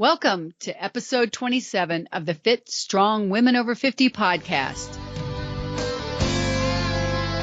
Welcome to episode 27 of the Fit, Strong Women Over 50 podcast.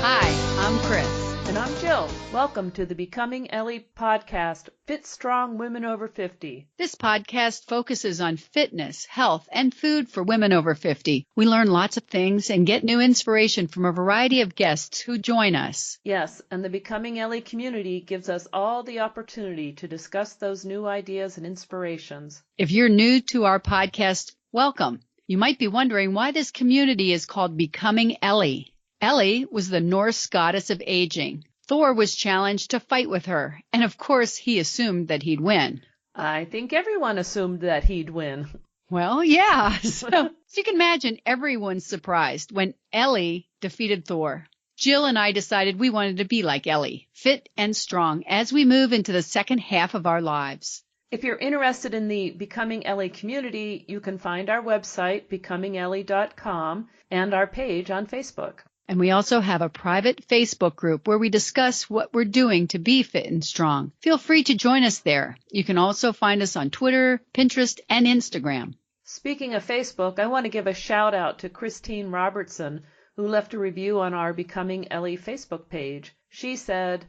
Hi, I'm Chris. And I'm Jill. Welcome to the Becoming Ellie podcast, Fit, Strong Women Over 50. This podcast focuses on fitness, health, and food for women over 50. We learn lots of things and get new inspiration from a variety of guests who join us. Yes, and the Becoming Ellie community gives us all the opportunity to discuss those new ideas and inspirations. If you're new to our podcast, welcome. You might be wondering why this community is called Becoming Ellie. Ellie was the Norse goddess of aging. Thor was challenged to fight with her, and of course he assumed that he'd win. I think everyone assumed that he'd win. Well, yeah. So you can imagine everyone's surprised when Ellie defeated Thor. Jill and I decided we wanted to be like Ellie, fit and strong, as we move into the second half of our lives. If you're interested in the Becoming Ellie community, you can find our website, becomingellie.com, and our page on Facebook. And we also have a private Facebook group where we discuss what we're doing to be fit and strong. Feel free to join us there. You can also find us on Twitter, Pinterest, and Instagram. Speaking of Facebook, I want to give a shout out to Christine Robertson, who left a review on our Becoming Ellie Facebook page. She said,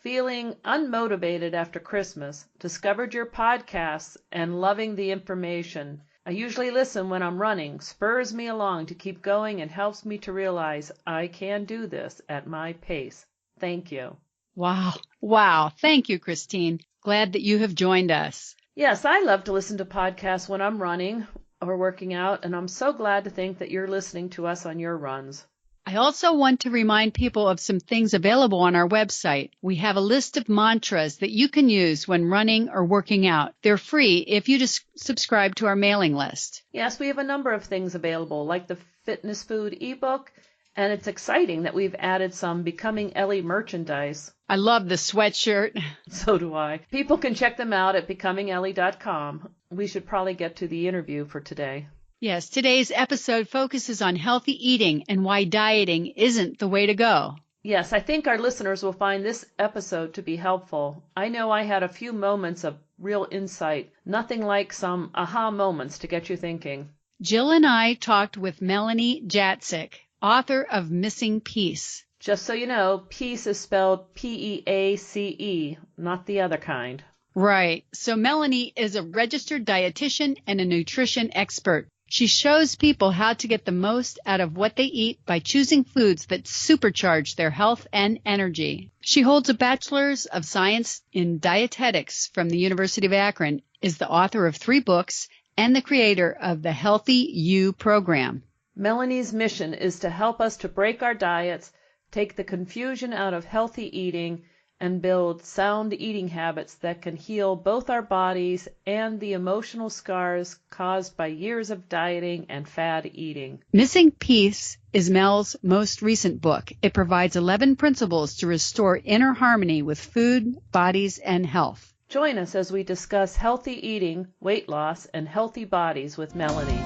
"Feeling unmotivated after Christmas, discovered your podcasts and loving the information. I usually listen when I'm running, spurs me along to keep going and helps me to realize I can do this at my pace. Thank you." Wow. Thank you, Christine. Glad that you have joined us. Yes, I love to listen to podcasts when I'm running or working out, and I'm so glad to think that you're listening to us on your runs. I also want to remind people of some things available on our website. We have a list of mantras that you can use when running or working out. They're free if you just subscribe to our mailing list. Yes, we have a number of things available, like the Fitness Food ebook, and it's exciting that we've added some Becoming Ellie merchandise. I love the sweatshirt. So do I. People can check them out at becomingellie.com. We should probably get to the interview for today. Yes, today's episode focuses on healthy eating and why dieting isn't the way to go. Yes, I think our listeners will find this episode to be helpful. I know I had a few moments of real insight, nothing like some aha moments to get you thinking. Jill and I talked with Melanie Jatsek, author of Missing Peace. Just so you know, peace is spelled P-E-A-C-E, not the other kind. Right. So Melanie is a registered dietitian and a nutrition expert. She shows people how to get the most out of what they eat by choosing foods that supercharge their health and energy. She holds a Bachelor's of Science in Dietetics from the University of Akron, is the author of 3 books, and the creator of the Healthy You program. Melanie's mission is to help us to break our diets, take the confusion out of healthy eating, and build sound eating habits that can heal both our bodies and the emotional scars caused by years of dieting and fad eating. Missing Peace is Mel's most recent book. It provides 11 principles to restore inner harmony with food, bodies, and health. Join us as we discuss healthy eating, weight loss, and healthy bodies with Melanie.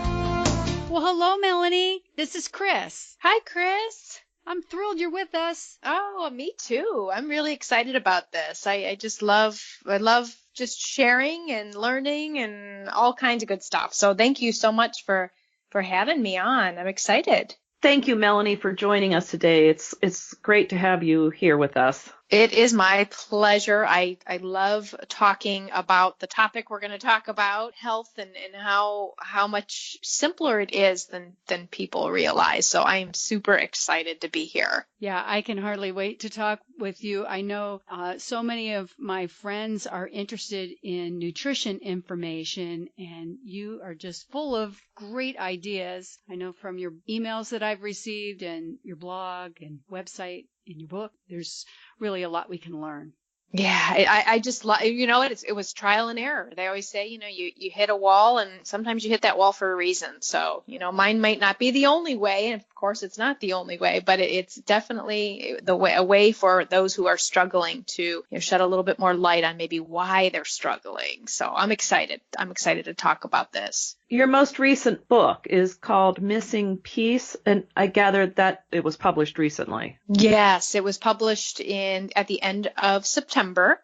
Well, hello, Melanie. This is Chris. Hi, Chris. I'm thrilled you're with us. Oh, me too. I'm really excited about this. I love just sharing and learning and all kinds of good stuff. So thank you so much for having me on. I'm excited. Thank you, Melanie, for joining us today. It's great to have you here with us. It is my pleasure. I love talking about the topic we're going to talk about, health, and how much simpler it is than people realize. So I am super excited to be here. Yeah, I can hardly wait to talk with you. I know so many of my friends are interested in nutrition information, and you are just full of great ideas. I know from your emails that I've received and your blog and website and your book, there's really a lot we can learn. Yeah, I just love, it was trial and error. They always say, you hit a wall, and sometimes you hit that wall for a reason. So, mine might not be the only way. And of course, it's not the only way, but it's definitely a way for those who are struggling to shed a little bit more light on maybe why they're struggling. So I'm excited. I'm excited to talk about this. Your most recent book is called Missing Peace, and I gathered that it was published recently. Yes, it was published at the end of September.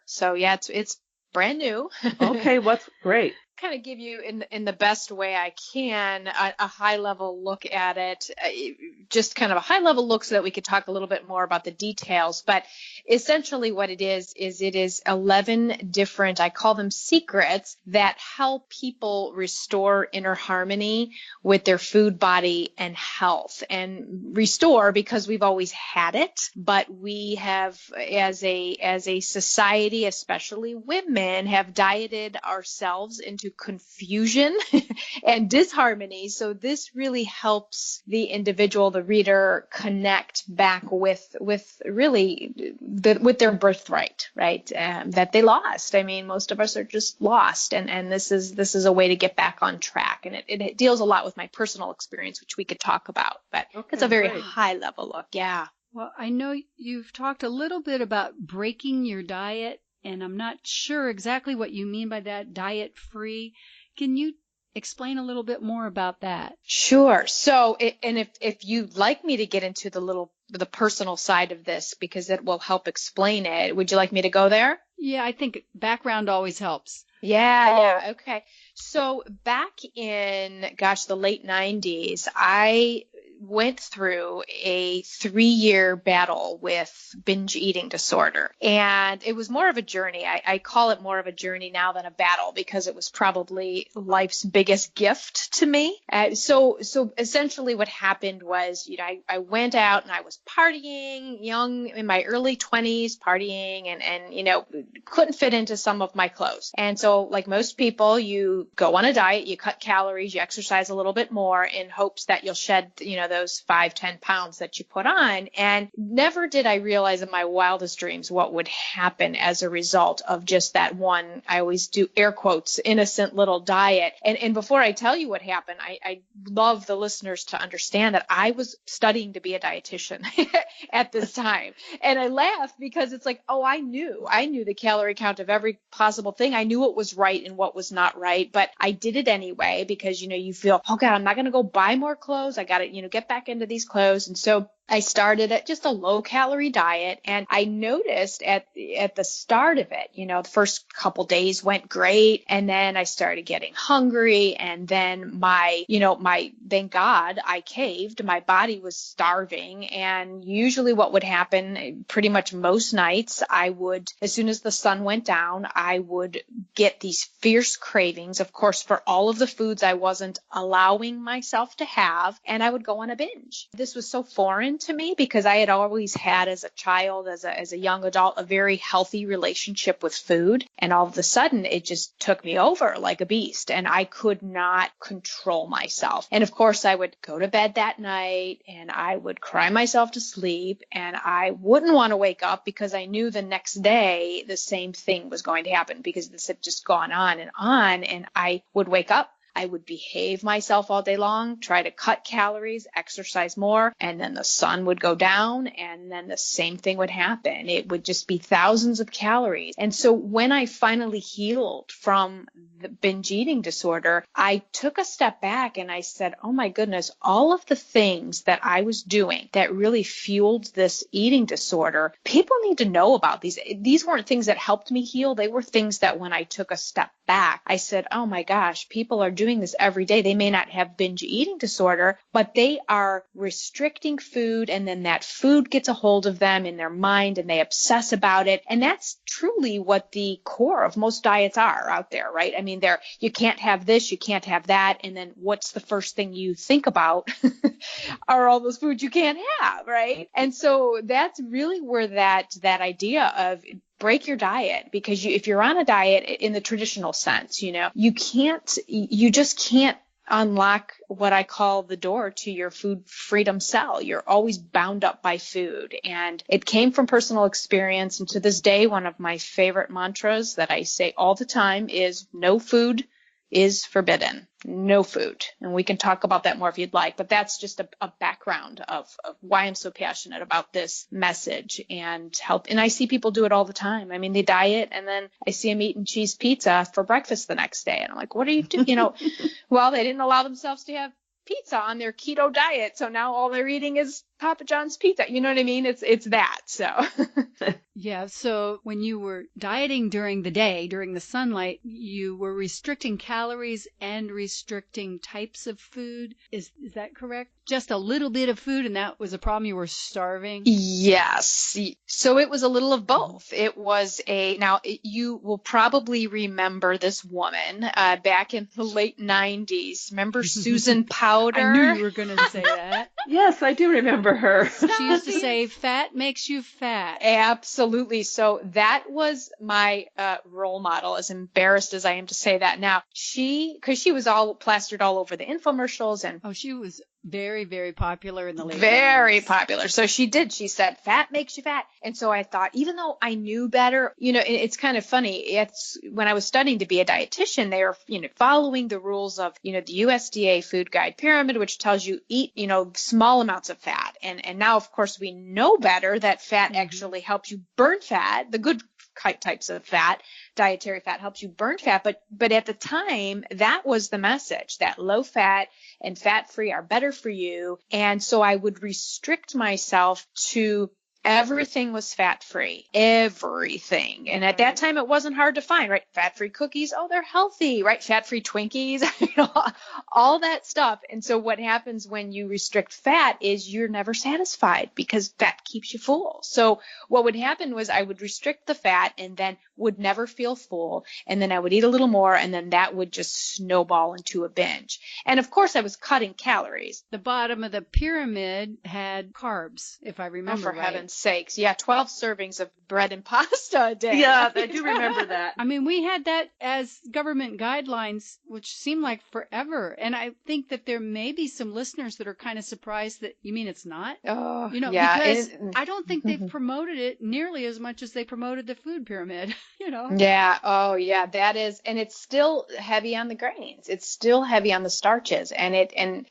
So yeah, it's brand new. Okay, what's great. kind of give you in the best way I can a high level look at it, just kind of a high level look so that we could talk a little bit more about the details. But essentially what it is it is 11 different, I call them secrets, that help people restore inner harmony with their food, body, and health. And restore because we've always had it, but we have, as a society, especially women, have dieted ourselves into confusion and disharmony. So this really helps the individual, the reader, connect back with really with their birthright, right? That they lost. I mean, most of us are just lost, and this is a way to get back on track. And it deals a lot with my personal experience, which we could talk about, but it's a very high level look. Yeah. Well, I know you've talked a little bit about breaking your diet, and I'm not sure exactly what you mean by that, diet free. Can you explain a little bit more about that? Sure. So, and if you'd like me to get into the personal side of this, because it will help explain it, would you like me to go there? Yeah, I think background always helps. Yeah. Okay. So back in, the late 90s, I went through a 3-year battle with binge eating disorder. And it was more of a journey. I call it more of a journey now than a battle, because it was probably life's biggest gift to me. So essentially what happened was, I went out and I was partying, young, in my early 20s, partying and couldn't fit into some of my clothes. And so like most people, you go on a diet, you cut calories, you exercise a little bit more in hopes that you'll shed, those 5-10 pounds that you put on. And never did I realize in my wildest dreams what would happen as a result of just that one, I always do air quotes, innocent little diet. And before I tell you what happened, I love the listeners to understand that I was studying to be a dietitian at this time. And I laugh because it's like, I knew the calorie count of every possible thing. I knew what was right and what was not right, but I did it anyway because, you feel, oh God, I'm not going to go buy more clothes. I got to, get back into these clothes. And so I started at just a low calorie diet, and I noticed at the start of it, the first couple days went great, and then I started getting hungry, and then thank God I caved. My body was starving, and usually what would happen, pretty much most nights, I would, as soon as the sun went down, I would get these fierce cravings, of course, for all of the foods I wasn't allowing myself to have, and I would go on a binge. This was so foreign to me because I had always had, as a child, as a young adult, a very healthy relationship with food. And all of a sudden it just took me over like a beast, and I could not control myself. And of course I would go to bed that night and I would cry myself to sleep, and I wouldn't want to wake up because I knew the next day the same thing was going to happen, because this had just gone on, and I would wake up. I would behave myself all day long, try to cut calories, exercise more, and then the sun would go down, and then the same thing would happen. It would just be thousands of calories. And so when I finally healed from the binge eating disorder, I took a step back and I said, oh my goodness, all of the things that I was doing that really fueled this eating disorder, people need to know about these. These weren't things that helped me heal. They were things that when I took a step back, I said, oh my gosh, people are doing this every day. They may not have binge eating disorder, but they are restricting food, and then that food gets a hold of them in their mind and they obsess about it. And that's truly what the core of most diets are out there, right? I mean, you can't have this, you can't have that. And then what's the first thing you think about are all those foods you can't have, right? And so that's really where that idea of break your diet, because if you're on a diet in the traditional sense, you just can't unlock what I call the door to your food freedom cell. You're always bound up by food. And it came from personal experience. And to this day, one of my favorite mantras that I say all the time is no food is forbidden. No food. And we can talk about that more if you'd like, but that's just a background of why I'm so passionate about this message and help. And I see people do it all the time. I mean, they diet and then I see them eating cheese pizza for breakfast the next day. And I'm like, what are you doing? Well, they didn't allow themselves to have pizza on their keto diet. So now all they're eating is Papa John's pizza. You know what I mean? It's that. So Yeah. So when you were dieting during the day, during the sunlight, you were restricting calories and restricting types of food. Is that correct? Just a little bit of food, and that was a problem. You were starving. yes. So it was a little of both. It was you will probably remember this woman back in the late 90s. Remember Susan Powder? I knew you were going to say that. Yes, I do remember her. She used to say, fat makes you fat. Absolutely. So that was my role model, as embarrassed as I am to say that now. Because she was all plastered all over the infomercials. And oh, she was very, very popular in the late 90s. Very popular. So she said, fat makes you fat. And so I thought, even though I knew better, it's kind of funny. It's when I was studying to be a dietitian, they were, following the rules of, the USDA food guide pyramid, which tells you eat, small amounts of fat. And now, of course, we know better that fat actually helps you burn fat, the good types of fat. Dietary fat helps you burn fat. But at the time, that was the message, that low fat and fat free are better for you. And so I would restrict myself to everything was fat free, everything. And at that time, it wasn't hard to find, right? Fat free cookies. Oh, they're healthy, right? Fat free Twinkies, all that stuff. And so what happens when you restrict fat is you're never satisfied because fat keeps you full. So what would happen was I would restrict the fat and then would never feel full. And then I would eat a little more and then that would just snowball into a binge. And of course I was cutting calories. The bottom of the pyramid had carbs, if I remember right. For heaven's sakes. Yeah, 12 servings of bread and pasta a day. Yeah, I do remember that. I mean, we had that as government guidelines, which seemed like forever. And I think that there may be some listeners that are kind of surprised that, you mean it's not? Oh, yeah. Because I don't think they've promoted it nearly as much as they promoted the food pyramid, Yeah. Oh, yeah, that is. And it's still heavy on the grains. It's still heavy on the starches. And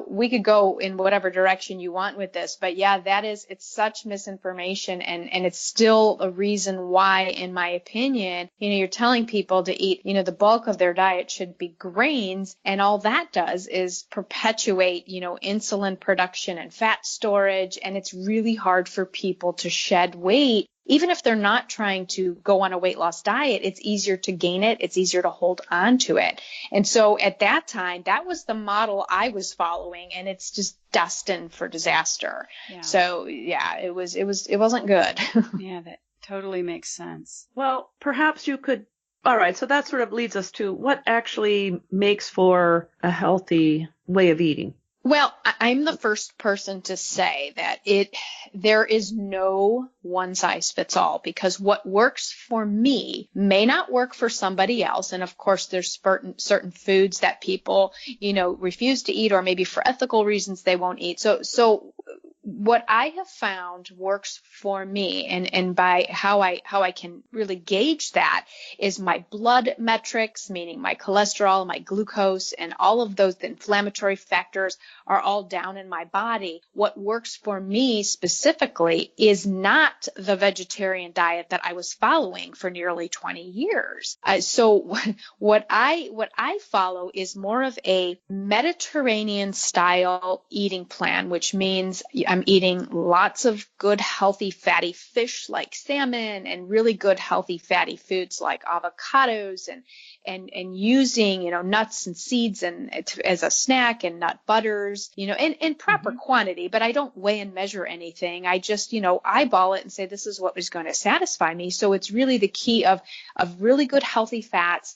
we could go in whatever direction you want with this. But yeah, it's such misinformation. And it's still a reason why, in my opinion, you're telling people to eat, the bulk of their diet should be grains. And all that does is perpetuate, insulin production and fat storage. And it's really hard for people to shed weight. Even if they're not trying to go on a weight loss diet, it's easier to gain it. It's easier to hold on to it. And so at that time, that was the model I was following, and it's just destined for disaster. Yeah. So yeah, it wasn't good. Yeah, that totally makes sense. Well, perhaps you could. All right. So that sort of leads us to what actually makes for a healthy way of eating. Well, I'm the first person to say that there is no one size fits all, because what works for me may not work for somebody else. And of course, there's certain foods that people, refuse to eat, or maybe for ethical reasons they won't eat. So what I have found works for me, and by how I can really gauge that, is my blood metrics, meaning my cholesterol, my glucose, and all of those inflammatory factors are all down in my body. What works for me specifically is not the vegetarian diet that I was following for nearly 20 years. So what I follow is more of a Mediterranean style eating plan, which means I'm eating lots of good, healthy, fatty fish like salmon, and really good, healthy, fatty foods like avocados, and using, nuts and seeds and as a snack, and nut butters, in proper quantity. But I don't weigh and measure anything. I just, eyeball it and say, this is what is going to satisfy me. So it's really the key of really good, healthy fats,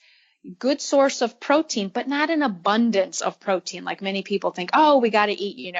good source of protein, but not an abundance of protein. Like many people think, oh, we got to eat,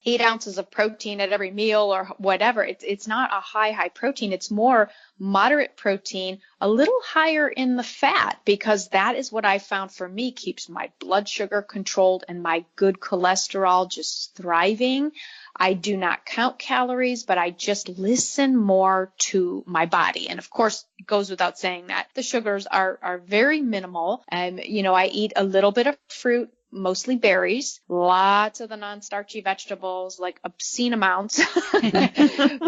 8 ounces of protein at every meal or whatever. It's not a high protein. It's more moderate protein, a little higher in the fat, because that is what I found for me keeps my blood sugar controlled and my good cholesterol just thriving. I do not count calories, but I just listen more to my body. And of course, it goes without saying that the sugars are very minimal. I eat a little bit of fruit, mostly berries, lots of the non-starchy vegetables, like obscene amounts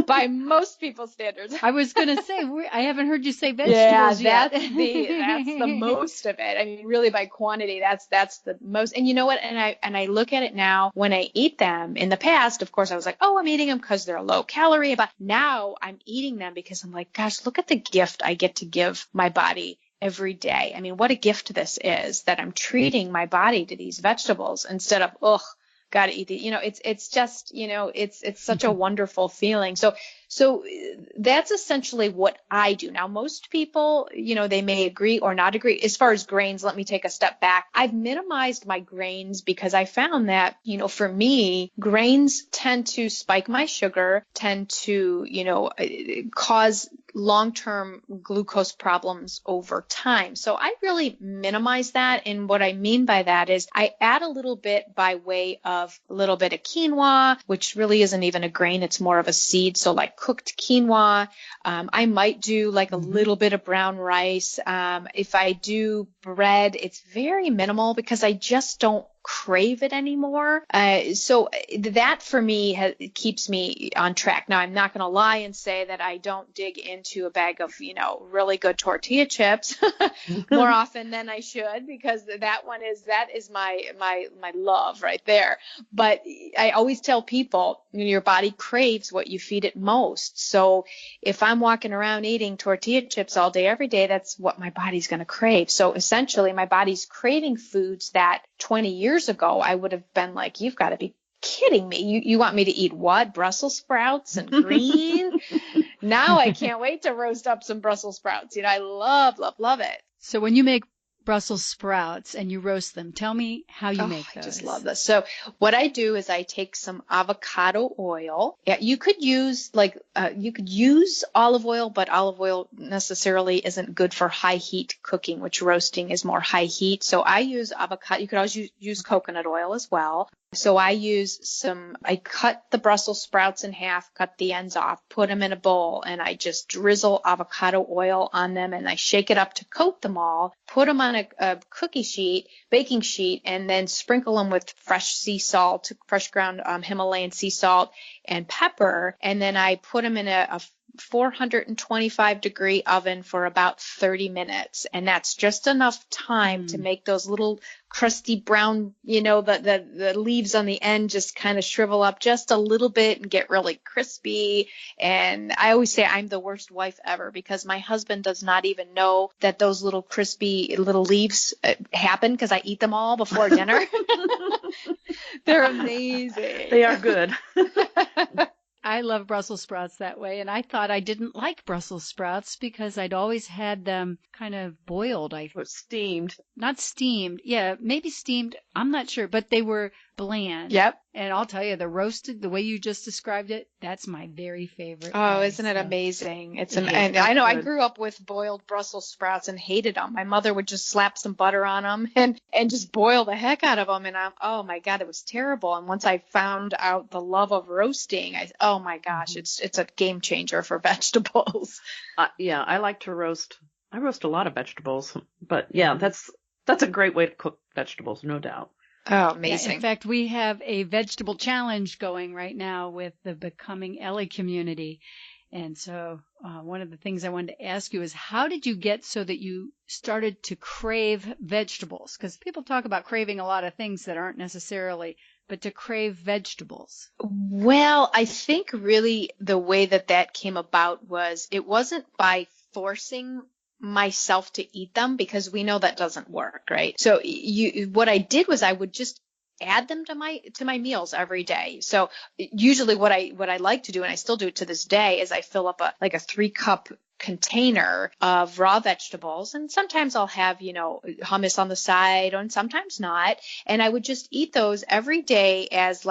by most people's standards. I was going to say, I haven't heard you say vegetables yet. That's the most of it. I mean, really by quantity, that's the most. And you know what? And I look at it now when I eat them. In the past, of course, I was like, oh, I'm eating them because they're low calorie. But now I'm eating them because I'm like, gosh, look at the gift I get to give my body every day. I mean, what a gift this is that I'm treating my body to these vegetables instead of, ugh, gotta eat the, it's just, it's such a wonderful feeling. So that's essentially what I do. Now, most people, they may agree or not agree. As far as grains, let me take a step back. I've minimized my grains because I found that, for me, grains tend to spike my sugar, tend to, cause long-term glucose problems over time. So I really minimize that. And what I mean by that is I add a little bit by way of a little bit of quinoa, which really isn't even a grain. It's more of a seed. So like cooked quinoa. I might do like a little bit of brown rice. If I do bread, it's very minimal because I just don't crave it anymore. So that for me keeps me on track. Now, I'm not going to lie and say that I don't dig into a bag of, really good tortilla chips more often than I should, because that is my love right there. But I always tell people, your body craves what you feed it most. So if I'm walking around eating tortilla chips all day, every day, that's what my body's going to crave. So essentially my body's craving foods that 20 years ago, I would have been like, you've got to be kidding me. You want me to eat what? Brussels sprouts and green? Now I can't wait to roast up some Brussels sprouts. I love, love, love it. So when you make Brussels sprouts and you roast them, tell me how you make those. I just love this. So what I do is I take some avocado oil. Yeah, you could use olive oil, but olive oil necessarily isn't good for high heat cooking, which roasting is more high heat. So I use avocado. You could always use coconut oil as well. So I cut the Brussels sprouts in half, cut the ends off, put them in a bowl, and I just drizzle avocado oil on them, and I shake it up to coat them all, put them on a baking sheet, and then sprinkle them with fresh sea salt, fresh ground Himalayan sea salt and pepper. And then I put them in a 425 degree oven for about 30 minutes. And that's just enough time to make those little crusty brown, the leaves on the end just kind of shrivel up just a little bit and get really crispy. And I always say I'm the worst wife ever because my husband does not even know that those little crispy little leaves happen because I eat them all before dinner. They're amazing. They are good. I love Brussels sprouts that way, and I thought I didn't like Brussels sprouts because I'd always had them kind of boiled. Or steamed. Not steamed. Yeah, maybe steamed. I'm not sure, but they were bland. Yep. And I'll tell you, the roasted, the way you just described it, that's my very favorite. Oh, isn't it amazing? And I know I grew up with boiled Brussels sprouts and hated them. My mother would just slap some butter on them and just boil the heck out of them. And oh my God, it was terrible. And once I found out the love of roasting, oh my gosh, it's a game changer for vegetables. Yeah, I like to roast. I roast a lot of vegetables, but yeah, that's a great way to cook vegetables, no doubt. Oh, amazing. Yeah, in fact, we have a vegetable challenge going right now with the Becoming Ellie community. And so one of the things I wanted to ask you is how did you get so that you started to crave vegetables? Because people talk about craving a lot of things that aren't necessarily, but to crave vegetables. Well, I think really the way that came about was it wasn't by forcing myself to eat them because we know that doesn't work, right? So what I did was I would just add them to my meals every day. So usually what I like to do, and I still do it to this day, is I fill up a 3-cup container of raw vegetables, and sometimes I'll have hummus on the side and sometimes not, and I would just eat those every day as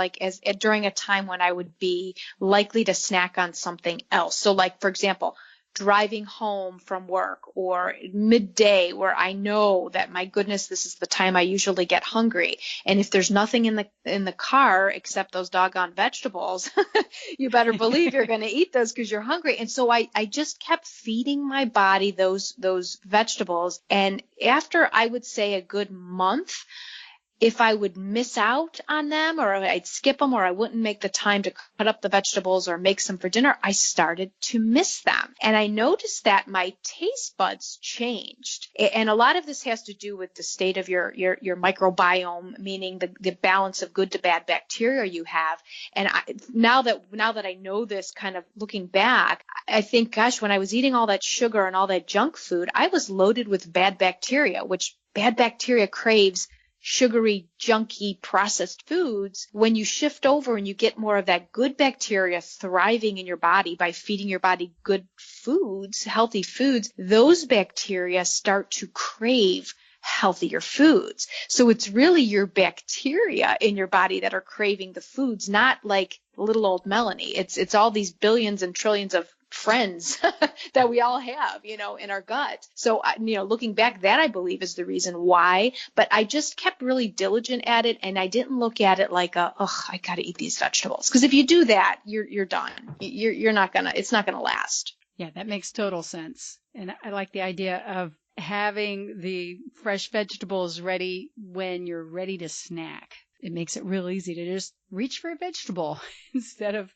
during a time when I would be likely to snack on something else. So like, for example, driving home from work or midday where I know that, my goodness, this is the time I usually get hungry. And if there's nothing in the car except those doggone vegetables, you better believe you're going to eat those because you're hungry. And so I just kept feeding my body those vegetables. And after I would say a good month, if I would miss out on them or I'd skip them or I wouldn't make the time to cut up the vegetables or make some for dinner, I started to miss them. And I noticed that my taste buds changed. And a lot of this has to do with the state of your microbiome, meaning the balance of good to bad bacteria you have. And now that I know this, kind of looking back, I think, gosh, when I was eating all that sugar and all that junk food, I was loaded with bad bacteria, which bad bacteria craves sugary, junky, processed foods. When you shift over and you get more of that good bacteria thriving in your body by feeding your body good foods, healthy foods, those bacteria start to crave healthier foods. So it's really your bacteria in your body that are craving the foods, not like little old Melanie. It's all these billions and trillions of friends that we all have, in our gut. So, looking back, that I believe is the reason why, but I just kept really diligent at it. And I didn't look at it like I got to eat these vegetables. Because if you do that, you're done. It's not going to last. Yeah, that makes total sense. And I like the idea of having the fresh vegetables ready when you're ready to snack. It makes it real easy to just reach for a vegetable instead of,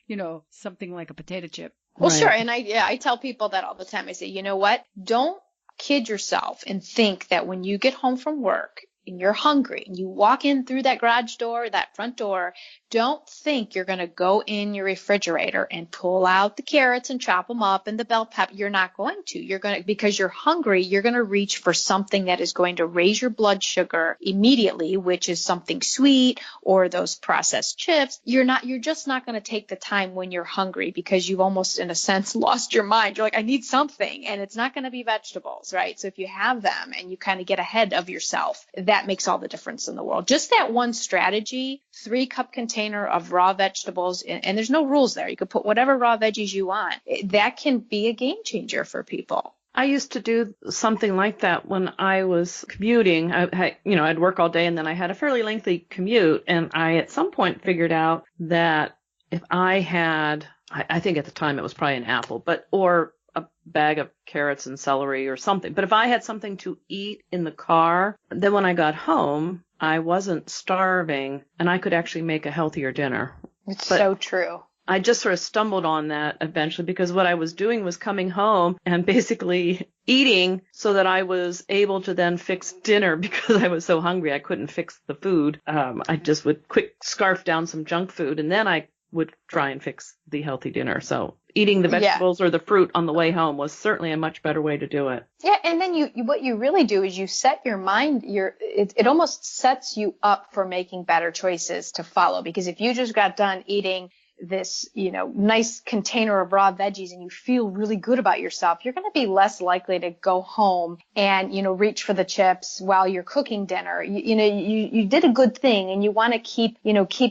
something like a potato chip. Well, right. Sure. And I tell people that all the time. I say, you know what? Don't kid yourself and think that when you get home from work and you're hungry and you walk in through that garage door, that front door, don't think you're going to go in your refrigerator and pull out the carrots and chop them up and the bell pepper. You're not going to. Because you're hungry, you're going to reach for something that is going to raise your blood sugar immediately, which is something sweet or those processed chips. You're just not going to take the time when you're hungry because you've almost, in a sense, lost your mind. You're like, I need something, and it's not going to be vegetables, right? So if you have them and you kind of get ahead of yourself, that makes all the difference in the world. Just that one strategy, 3-cup container of raw vegetables, and there's no rules there. You could put whatever raw veggies you want. That can be a game changer for people. I used to do something like that when I was commuting. I'd work all day and then I had a fairly lengthy commute, and I at some point figured out that if I had, I think at the time it was probably an apple, or a bag of carrots and celery or something. But if I had something to eat in the car, then when I got home, I wasn't starving and I could actually make a healthier dinner. It's so true. I just sort of stumbled on that eventually because what I was doing was coming home and basically eating so that I was able to then fix dinner because I was so hungry I couldn't fix the food. I just would quick scarf down some junk food and then I would try and fix the healthy dinner. So eating the vegetables or the fruit on the way home was certainly a much better way to do it. Yeah, and then what you really do is you set your mind, it almost sets you up for making better choices to follow. Because if you just got done eating this, nice container of raw veggies and you feel really good about yourself, you're going to be less likely to go home and, reach for the chips while you're cooking dinner. You did a good thing and you want to keep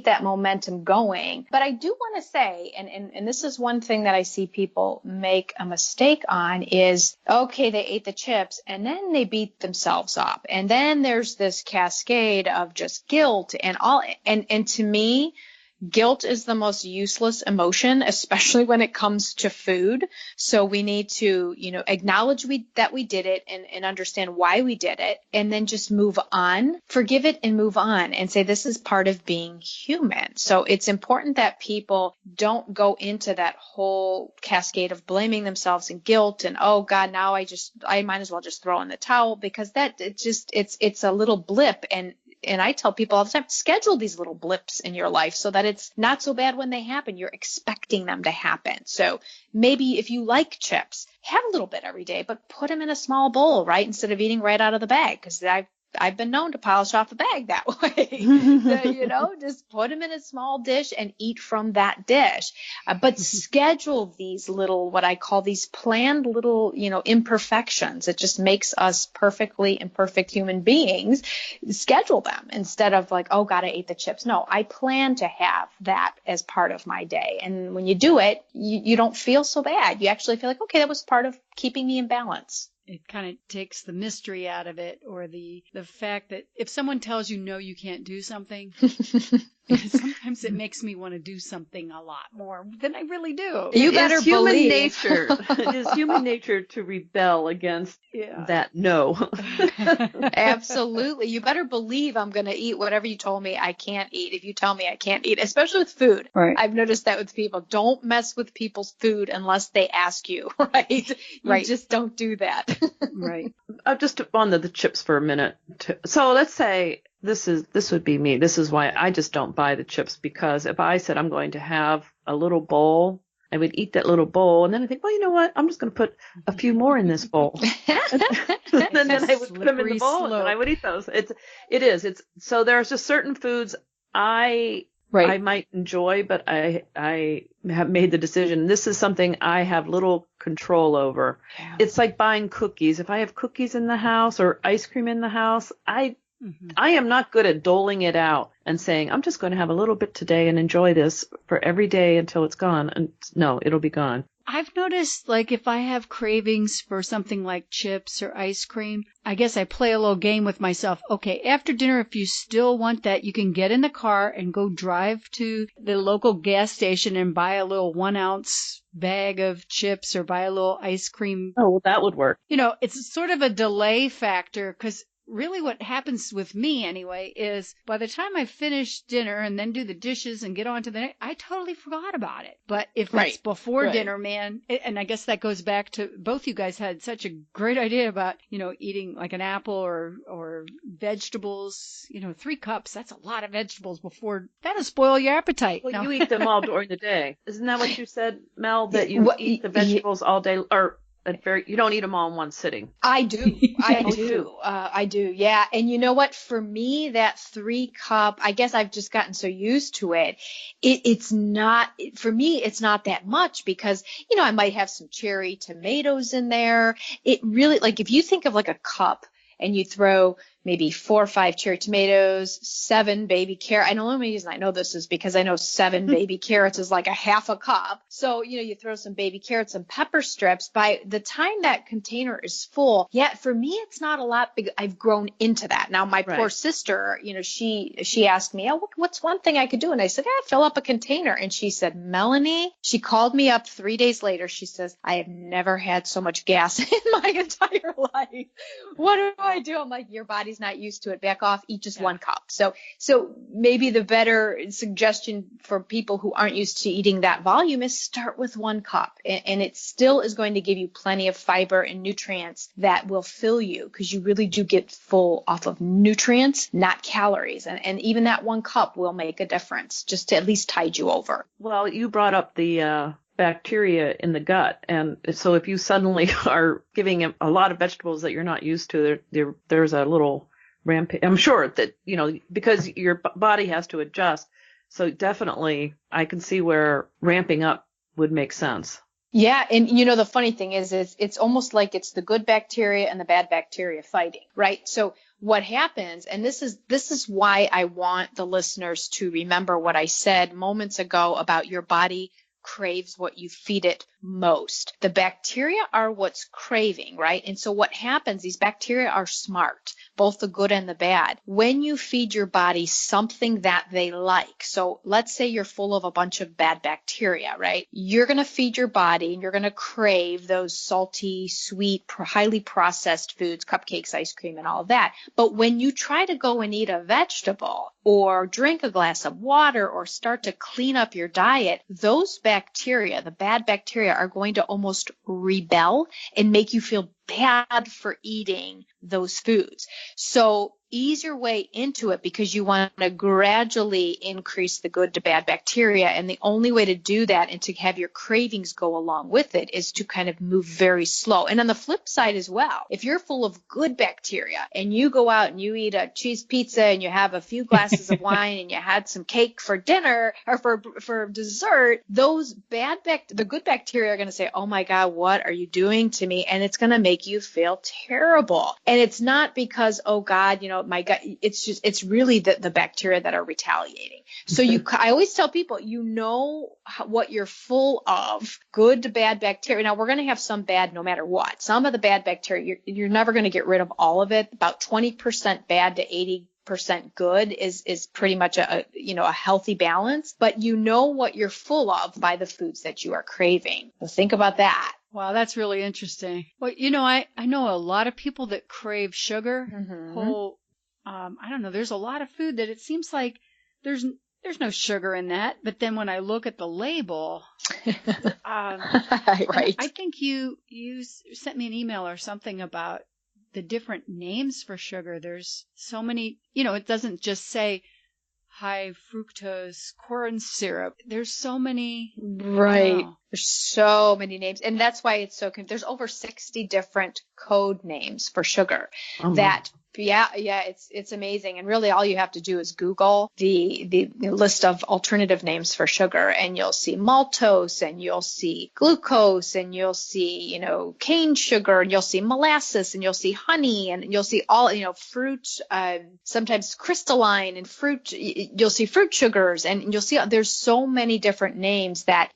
that momentum going. But I do want to say, and this is one thing that I see people make a mistake on is, okay, they ate the chips and then they beat themselves up. And then there's this cascade of just guilt and to me, guilt is the most useless emotion, especially when it comes to food. So we need to, acknowledge that we did it and understand why we did it, and then just move on, forgive it and move on and say, this is part of being human. So it's important that people don't go into that whole cascade of blaming themselves and guilt and, oh God, now I might as well just throw in the towel, because it's a little blip. And I tell people all the time, schedule these little blips in your life so that it's not so bad when they happen. You're expecting them to happen. So maybe if you like chips, have a little bit every day, but put them in a small bowl, right? Instead of eating right out of the bag, because I've been known to polish off a bag that way. So, just put them in a small dish and eat from that dish. But schedule these little, what I call these planned little, imperfections. It just makes us perfectly imperfect human beings. Schedule them instead of like, oh God, I ate the chips. No, I plan to have that as part of my day. And when you do it, you don't feel so bad. You actually feel like, okay, that was part of keeping me in balance. It kind of takes the mystery out of it, or the fact that if someone tells you no, you can't do something, Sometimes it makes me want to do something a lot more than I really do. You better believe. It is human nature to rebel against that no. Absolutely. You better believe I'm going to eat whatever you told me I can't eat if you tell me I can't eat, especially with food. Right. I've noticed that with people. Don't mess with people's food unless they ask you, right? You just don't do that. Right. Just on the chips for a minute. So let's say this would be me. This is why I just don't buy the chips, because if I said I'm going to have a little bowl, I would eat that little bowl, and then I think, well, you know what? I'm just going to put a few more in this bowl. and then I would put them in the bowl, and I would eat those. It's so there's just certain foods I might enjoy, but I have made the decision. This is something I have little control over. Yeah. It's like buying cookies. If I have cookies in the house or ice cream in the house, I am not good at doling it out and saying, I'm just going to have a little bit today and enjoy this for every day until it's gone. And no, it'll be gone. I've noticed, like, if I have cravings for something like chips or ice cream, I guess I play a little game with myself. Okay, after dinner, if you still want that, you can get in the car and go drive to the local gas station and buy a little 1-ounce bag of chips or buy a little ice cream. Oh, well, that would work. You know, it's sort of a delay factor, because really what happens with me anyway is by the time I finish dinner and then do the dishes and get on to the next, I totally forgot about it. But if it's before dinner, man, and I guess that goes back to both you guys had such a great idea about, eating like an apple or vegetables, 3 cups, that's a lot of vegetables before, that'll spoil your appetite. Well, you eat them all during the day. Isn't that what you said, Mel, that you eat the vegetables all day, or you don't eat them all in one sitting? I do. I do. Yeah. And you know what? For me, that 3 cup, I guess I've just gotten so used to it. It's not, for me, it's not that much because, I might have some cherry tomatoes in there. It really, like, if you think of like a cup and you throw maybe 4 or 5 cherry tomatoes, 7 baby carrots. And the only reason I know this is because I know 7 baby carrots is like a half a cup. So, you throw some baby carrots and pepper strips. By the time that container is full, for me, it's not a lot. I've grown into that. Now, my poor sister, she asked me, what's one thing I could do? And I said, fill up a container. And she said, Melanie, she called me up 3 days later. She says, I have never had so much gas in my entire life. What do I do? I'm like, your body's not used to it. Back off, eat just 1 cup. So maybe the better suggestion for people who aren't used to eating that volume is start with 1 cup. And it still is going to give you plenty of fiber and nutrients that will fill you, because you really do get full off of nutrients, not calories. And even that 1 cup will make a difference, just to at least tide you over. Well, you brought up the bacteria in the gut. And so if you suddenly are giving a lot of vegetables that you're not used to, there's a little rampage. I'm sure that, because your body has to adjust. So definitely I can see where ramping up would make sense. Yeah. And the funny thing is it's almost like it's the good bacteria and the bad bacteria fighting, right? So what happens, and this is why I want the listeners to remember what I said moments ago about your body craves what you feed it most. The bacteria are what's craving, right? And so what happens, these bacteria are smart, both the good and the bad. When you feed your body something that they like, so let's say you're full of a bunch of bad bacteria, right? You're going to feed your body and you're going to crave those salty, sweet, highly processed foods, cupcakes, ice cream, and all of that. But when you try to go and eat a vegetable or drink a glass of water or start to clean up your diet, those bacteria, the bad bacteria, are going to almost rebel and make you feel bad for eating those foods. So ease your way into it, because you want to gradually increase the good to bad bacteria. And the only way to do that and to have your cravings go along with it is to kind of move very slow. And on the flip side as well, if you're full of good bacteria and you go out and you eat a cheese pizza and you have a few glasses of wine and you had some cake for dinner or for dessert, those the good bacteria are going to say, oh my God, what are you doing to me? And it's going to make you feel terrible. And it's not because, oh God, my gut, it's really the bacteria that are retaliating. So I always tell people, what you're full of, good to bad bacteria. Now we're going to have some bad no matter what. Some of the bad bacteria, you're never going to get rid of all of it. About 20% bad to 80% 90% good is pretty much a healthy balance, but you know what you're full of by the foods that you are craving. So think about that. Wow, that's really interesting. Well, I know a lot of people that crave sugar. I don't know, there's a lot of food that it seems like there's no sugar in that. But then when I look at the label, right. I think you sent me an email or something about the different names for sugar. There's so many, it doesn't just say high fructose corn syrup. There's so many. Right. There's so many names. And that's why it's so, there's over 60 different code names for sugar that. Yeah, it's amazing. And really all you have to do is Google the list of alternative names for sugar, and you'll see maltose, and you'll see glucose, and you'll see, cane sugar, and you'll see molasses, and you'll see honey, and you'll see all, fruit, sometimes crystalline and fruit, you'll see fruit sugars, and you'll see there's so many different names that,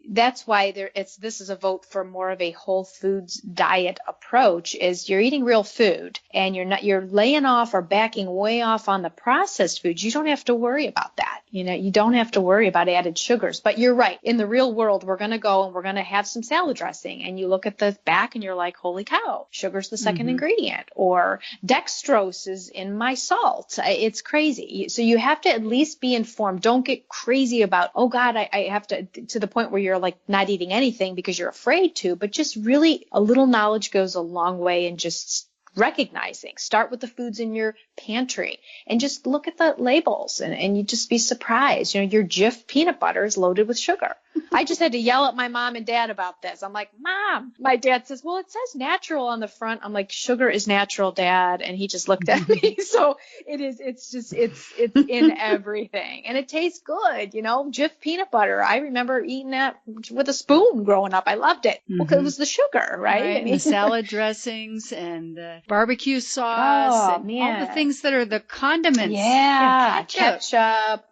that's why this is a vote for more of a whole foods diet approach. Is you're eating real food and you're laying off or backing way off on the processed foods. You don't have to worry about that. You don't have to worry about added sugars. But you're right. In the real world, we're going to go and we're going to have some salad dressing, and you look at the back and you're like, holy cow, sugar's the second ingredient, or dextrose is in my salt. It's crazy. So you have to at least be informed. Don't get crazy about, oh God, I have to the point where you're like not eating anything because you're afraid to, but just really a little knowledge goes a long way in just recognizing. Start with the foods in your pantry and just look at the labels, and you just be surprised. Your Jif peanut butter is loaded with sugar. I just had to yell at my mom and dad about this. I'm like, Mom, my dad says, well, it says natural on the front. I'm like, sugar is natural, Dad. And he just looked at me. So it's in everything, and it tastes good. Jif peanut butter. I remember eating that with a spoon growing up. I loved it. Well, 'cause it was the sugar, right? And the salad dressings and the barbecue sauce and all the things that are the condiments. Yeah, ketchup.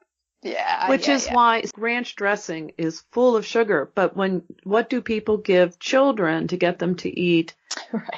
Yeah. Which is why ranch dressing is full of sugar. But what do people give children to get them to eat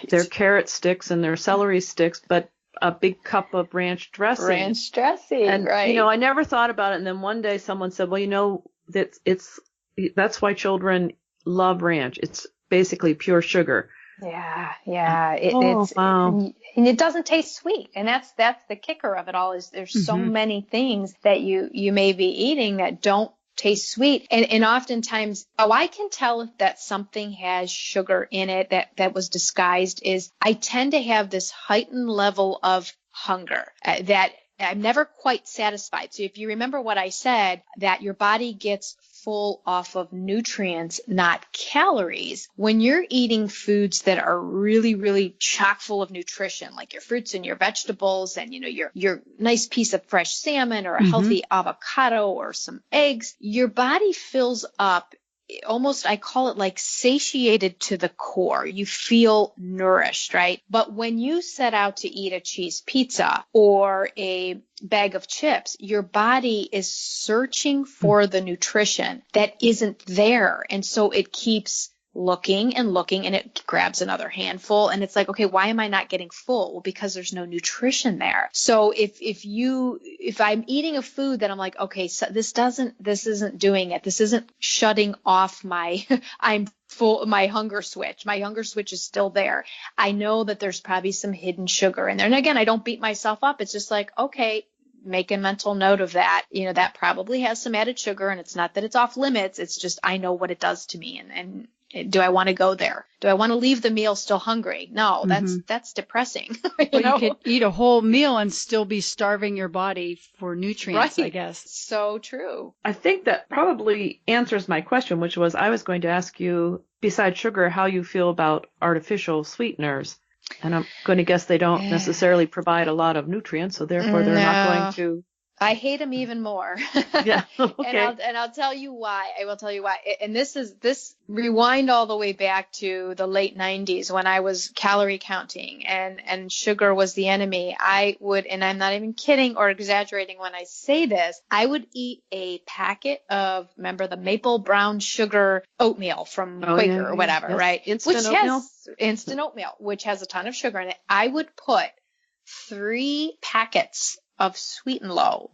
their carrot sticks and their celery sticks, but a big cup of ranch dressing? Ranch dressing, and, right. I never thought about it. And then one day someone said, well, that's why children love ranch. It's basically pure sugar. Yeah. Wow. And it doesn't taste sweet. And that's the kicker of it all, is there's so many things that you may be eating that don't taste sweet. And oftentimes, I can tell that something has sugar in it that was disguised is I tend to have this heightened level of hunger that I'm never quite satisfied. So if you remember what I said, that your body gets full off of nutrients, not calories. When you're eating foods that are really, really chock full of nutrition, like your fruits and your vegetables and, your nice piece of fresh salmon or a healthy avocado or some eggs, your body fills up. Almost, I call it like satiated to the core. You feel nourished, right? But when you set out to eat a cheese pizza or a bag of chips, your body is searching for the nutrition that isn't there. And so it keeps looking and looking, and it grabs another handful, and it's like, okay, why am I not getting full? Well, because there's no nutrition there. So if I'm eating a food that I'm like, okay, so this isn't doing it. This isn't shutting off my I'm full, my hunger switch. My hunger switch is still there. I know that there's probably some hidden sugar in there. And again, I don't beat myself up. It's just like, okay, make a mental note of that. That probably has some added sugar, and it's not that it's off limits. It's just, I know what it does to me. And do I want to go there? Do I want to leave the meal still hungry? No, that's depressing. You could eat a whole meal and still be starving your body for nutrients, right. I guess. So true. I think that probably answers my question, which was I was going to ask you, besides sugar, how you feel about artificial sweeteners. And I'm going to guess they don't necessarily provide a lot of nutrients, so therefore they're not going to. I hate them even more. Yeah. Okay. And I'll tell you why. I will tell you why. And this rewind all the way back to the late 90s when I was calorie counting and sugar was the enemy. I would, and I'm not even kidding or exaggerating when I say this, I would eat a packet of, remember the maple brown sugar oatmeal from Quaker or whatever, right? Instant oatmeal. Instant oatmeal, which has a ton of sugar in it. I would put 3 packets of Sweet and Low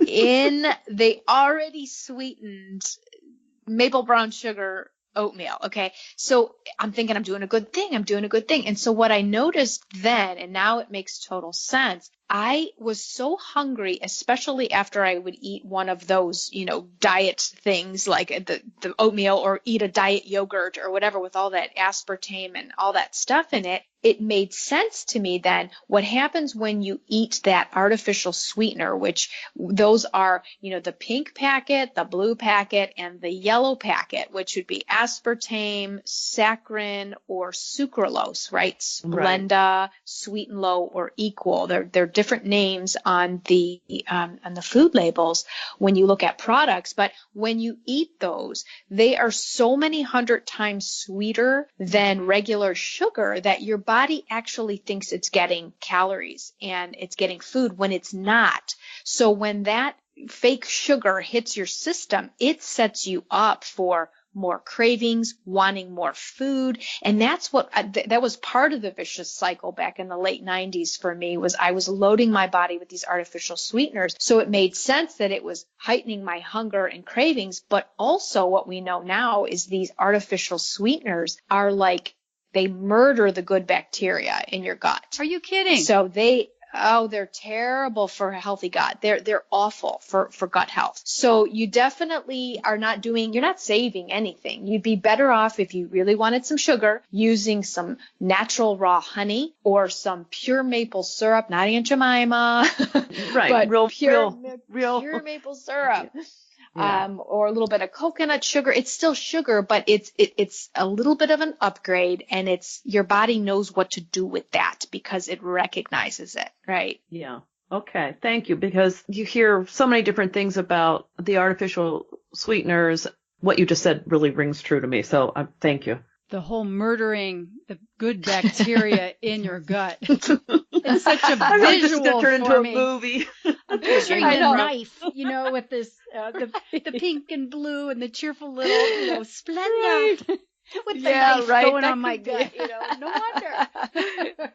in the already sweetened maple brown sugar oatmeal. Okay. So I'm thinking I'm doing a good thing. And so what I noticed then, and now it makes total sense, I was so hungry, especially after I would eat one of those, diet things like the oatmeal, or eat a diet yogurt or whatever with all that aspartame and all that stuff in it. It made sense to me then what happens when you eat that artificial sweetener, which those are, the pink packet, the blue packet, and the yellow packet, which would be aspartame, saccharin, or sucralose, right? Splenda, Sweet and Low, or Equal. They're different names on the food labels when you look at products. But when you eat those, they are so many 100 times sweeter than regular sugar that your body actually thinks it's getting calories and it's getting food when it's not. So when that fake sugar hits your system, it sets you up for more cravings, wanting more food. And that's what that was part of the vicious cycle back in the late 90s for me, was I was loading my body with these artificial sweeteners. So it made sense that it was heightening my hunger and cravings. But also what we know now is these artificial sweeteners are like, they murder the good bacteria in your gut. Are you kidding? So they're terrible for a healthy gut. They're awful for gut health. So you definitely you're not saving anything. You'd be better off, if you really wanted some sugar, using some natural raw honey or some pure maple syrup, not Aunt Jemima. Right. But pure maple syrup. Yeah. Or a little bit of coconut sugar. It's still sugar, but it's a little bit of an upgrade, and your body knows what to do with that because it recognizes it, right? Yeah. Okay. Thank you. Because you hear so many different things about the artificial sweeteners. What you just said really rings true to me. So thank you. The whole murdering the good bacteria in your gut. It's such a I really just visual turn into for a me. movie. I'm picturing I the know. knife, with this the pink and blue and the cheerful little, Splenda with the knife going that on my could be. gut. No wonder.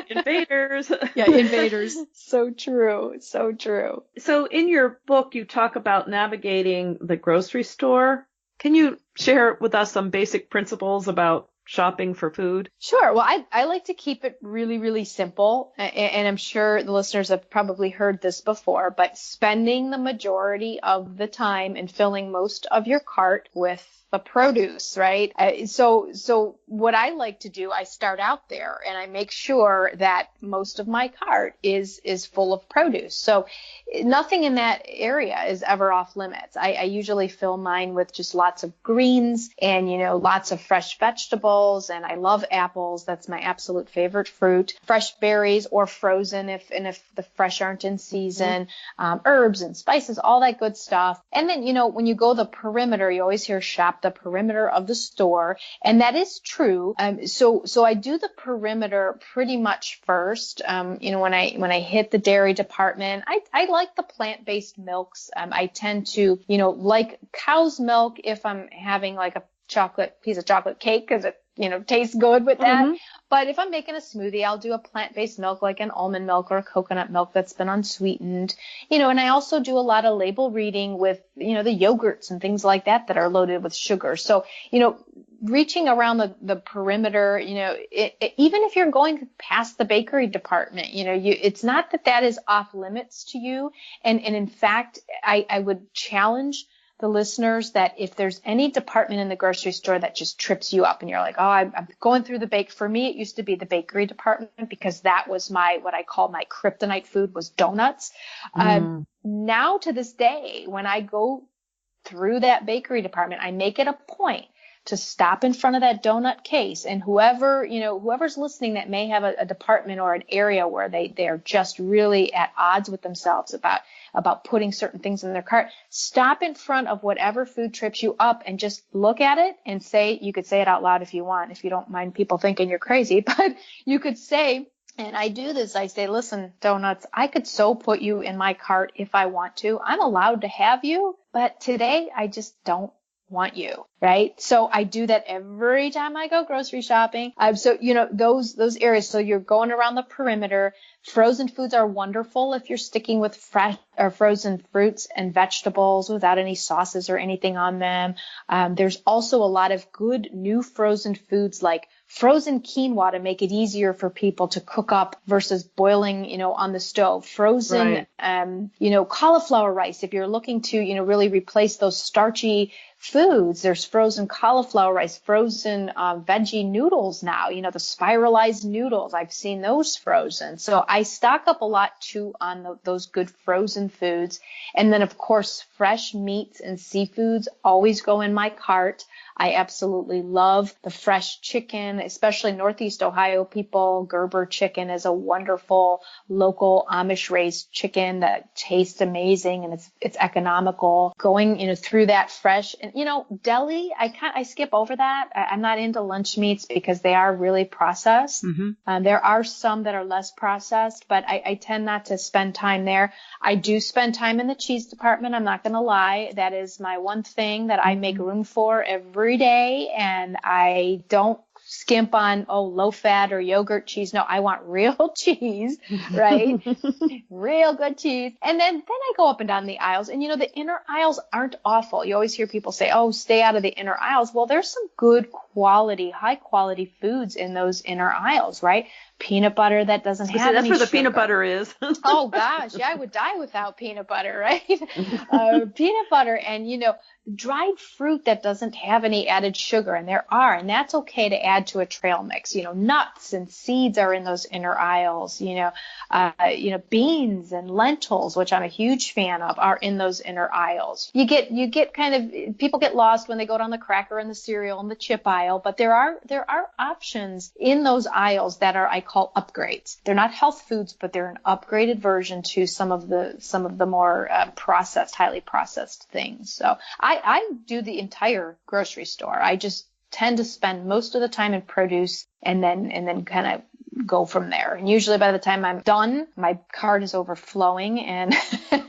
Invaders. Yeah, invaders. So true. So true. So in your book, you talk about navigating the grocery store. Can you share with us some basic principles about shopping for food? Sure. Well, I like to keep it really, really simple. And I'm sure the listeners have probably heard this before, but spending the majority of the time and filling most of your cart with the produce, right? So what I like to do, I start out there and I make sure that most of my cart is full of produce. So nothing in that area is ever off limits. I usually fill mine with just lots of greens and, lots of fresh vegetables. And I love apples. That's my absolute favorite fruit. Fresh berries or frozen if the fresh aren't in season. Herbs and spices, all that good stuff. And then, when you go the perimeter, you always hear shop the perimeter of the store. And that is true. So I do the perimeter pretty much first. When I hit the dairy department, I like the plant-based milks. I tend to, like cow's milk if I'm having like a piece of chocolate cake because it, tastes good with that. Mm-hmm. But if I'm making a smoothie, I'll do a plant-based milk like an almond milk or a coconut milk that's been unsweetened. And I also do a lot of label reading with, the yogurts and things like that are loaded with sugar. So, reaching around the perimeter, even if you're going past the bakery department, it's not that is off limits to you. And in fact, I would challenge the listeners that if there's any department in the grocery store that just trips you up and you're like, oh, I'm going through for me, it used to be the bakery department because that was what I call my kryptonite food was donuts. Now to this day, when I go through that bakery department, I make it a point to stop in front of that donut case, and whoever's listening that may have a department or an area where they are just really at odds with themselves about putting certain things in their cart, stop in front of whatever food trips you up and just look at it and you could say it out loud if you want, if you don't mind people thinking you're crazy, but you could say, and I do this, I say, listen, donuts, I could so put you in my cart if I want to. I'm allowed to have you, but today I just don't want you, right? So I do that every time I go grocery shopping. So, those areas. So you're going around the perimeter. Frozen foods are wonderful if you're sticking with fresh or frozen fruits and vegetables without any sauces or anything on them. There's also a lot of good new frozen foods like frozen quinoa to make it easier for people to cook up versus boiling, on the stove. Frozen, cauliflower rice. If you're looking to, really replace those starchy foods, there's frozen cauliflower rice, frozen veggie noodles now, the spiralized noodles. I've seen those frozen. So I stock up a lot too on those good frozen foods. And then, of course, fresh meats and seafoods always go in my cart. I absolutely love the fresh chicken, especially Northeast Ohio people. Gerber chicken is a wonderful local Amish raised chicken that tastes amazing and it's economical. Going, through that fresh and, deli, I skip over that. I'm not into lunch meats because they are really processed. Mm-hmm. There are some that are less processed, but I tend not to spend time there. I do spend time in the cheese department. I'm not going to lie. That is my one thing that I make room for every day, and I don't skimp on low fat or yogurt cheese. No, I want real cheese, right? Real good cheese. And then I go up and down the aisles, and the inner aisles aren't awful. You always hear people say, stay out of the inner aisles. Well, there's some good quality, high quality foods in those inner aisles, right? Peanut butter that doesn't have any that's where the sugar. peanut butter is. Oh gosh, yeah, I would die without peanut butter, right? Peanut butter and, dried fruit that doesn't have any added sugar, and that's okay to add to a trail mix. Nuts and seeds are in those inner aisles. Beans and lentils, which I'm a huge fan of, are in those inner aisles. You get kind of, people get lost when they go down the cracker and the cereal and the chip aisle, but there are options in those aisles that are, I call upgrades. They're not health foods, but they're an upgraded version to some of the more processed, highly processed things. So I do the entire grocery store. I just tend to spend most of the time in produce and then kind of go from there. And usually by the time I'm done, my cart is overflowing and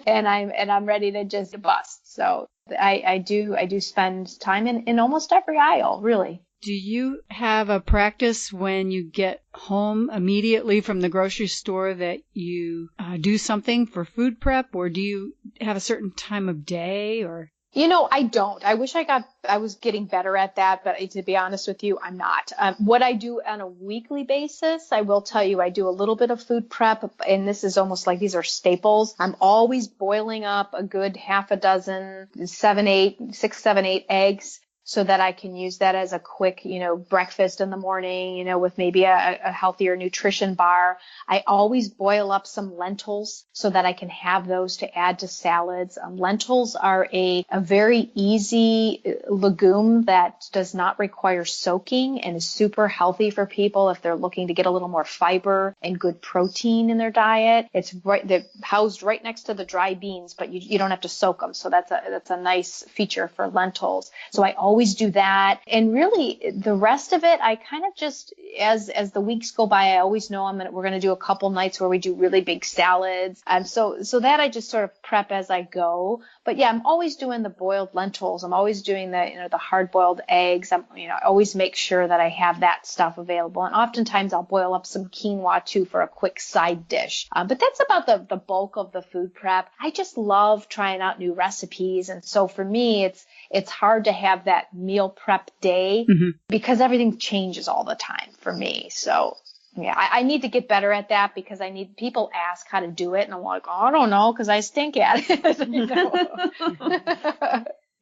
I'm ready to just bust. So I do spend time in almost every aisle, really. Do you have a practice when you get home immediately from the grocery store that you do something for food prep, or do you have a certain time of day or? I don't. I wish I was getting better at that, but to be honest with you, I'm not. What I do on a weekly basis, I will tell you, I do a little bit of food prep, and this is almost like these are staples. I'm always boiling up a good half a dozen, 6, 7, 8 eggs, so that I can use that as a quick, breakfast in the morning, with maybe a healthier nutrition bar. I always boil up some lentils so that I can have those to add to salads. Lentils are a very easy legume that does not require soaking and is super healthy for people if they're looking to get a little more fiber and good protein in their diet. They're housed right next to the dry beans, but you don't have to soak them. So that's a nice feature for lentils. So I always do that. And really the rest of it, I kind of just, as the weeks go by, I always know we're going to do a couple nights where we do really big salads. So that I just sort of prep as I go. But yeah, I'm always doing the boiled lentils. I'm always doing the hard boiled eggs. I always make sure that I have that stuff available. And oftentimes I'll boil up some quinoa too for a quick side dish. But that's about the bulk of the food prep. I just love trying out new recipes. And so for me, it's hard to have that meal prep day because everything changes all the time for me. So yeah, I need to get better at that because people ask how to do it. And I'm like, I don't know, because I stink at it.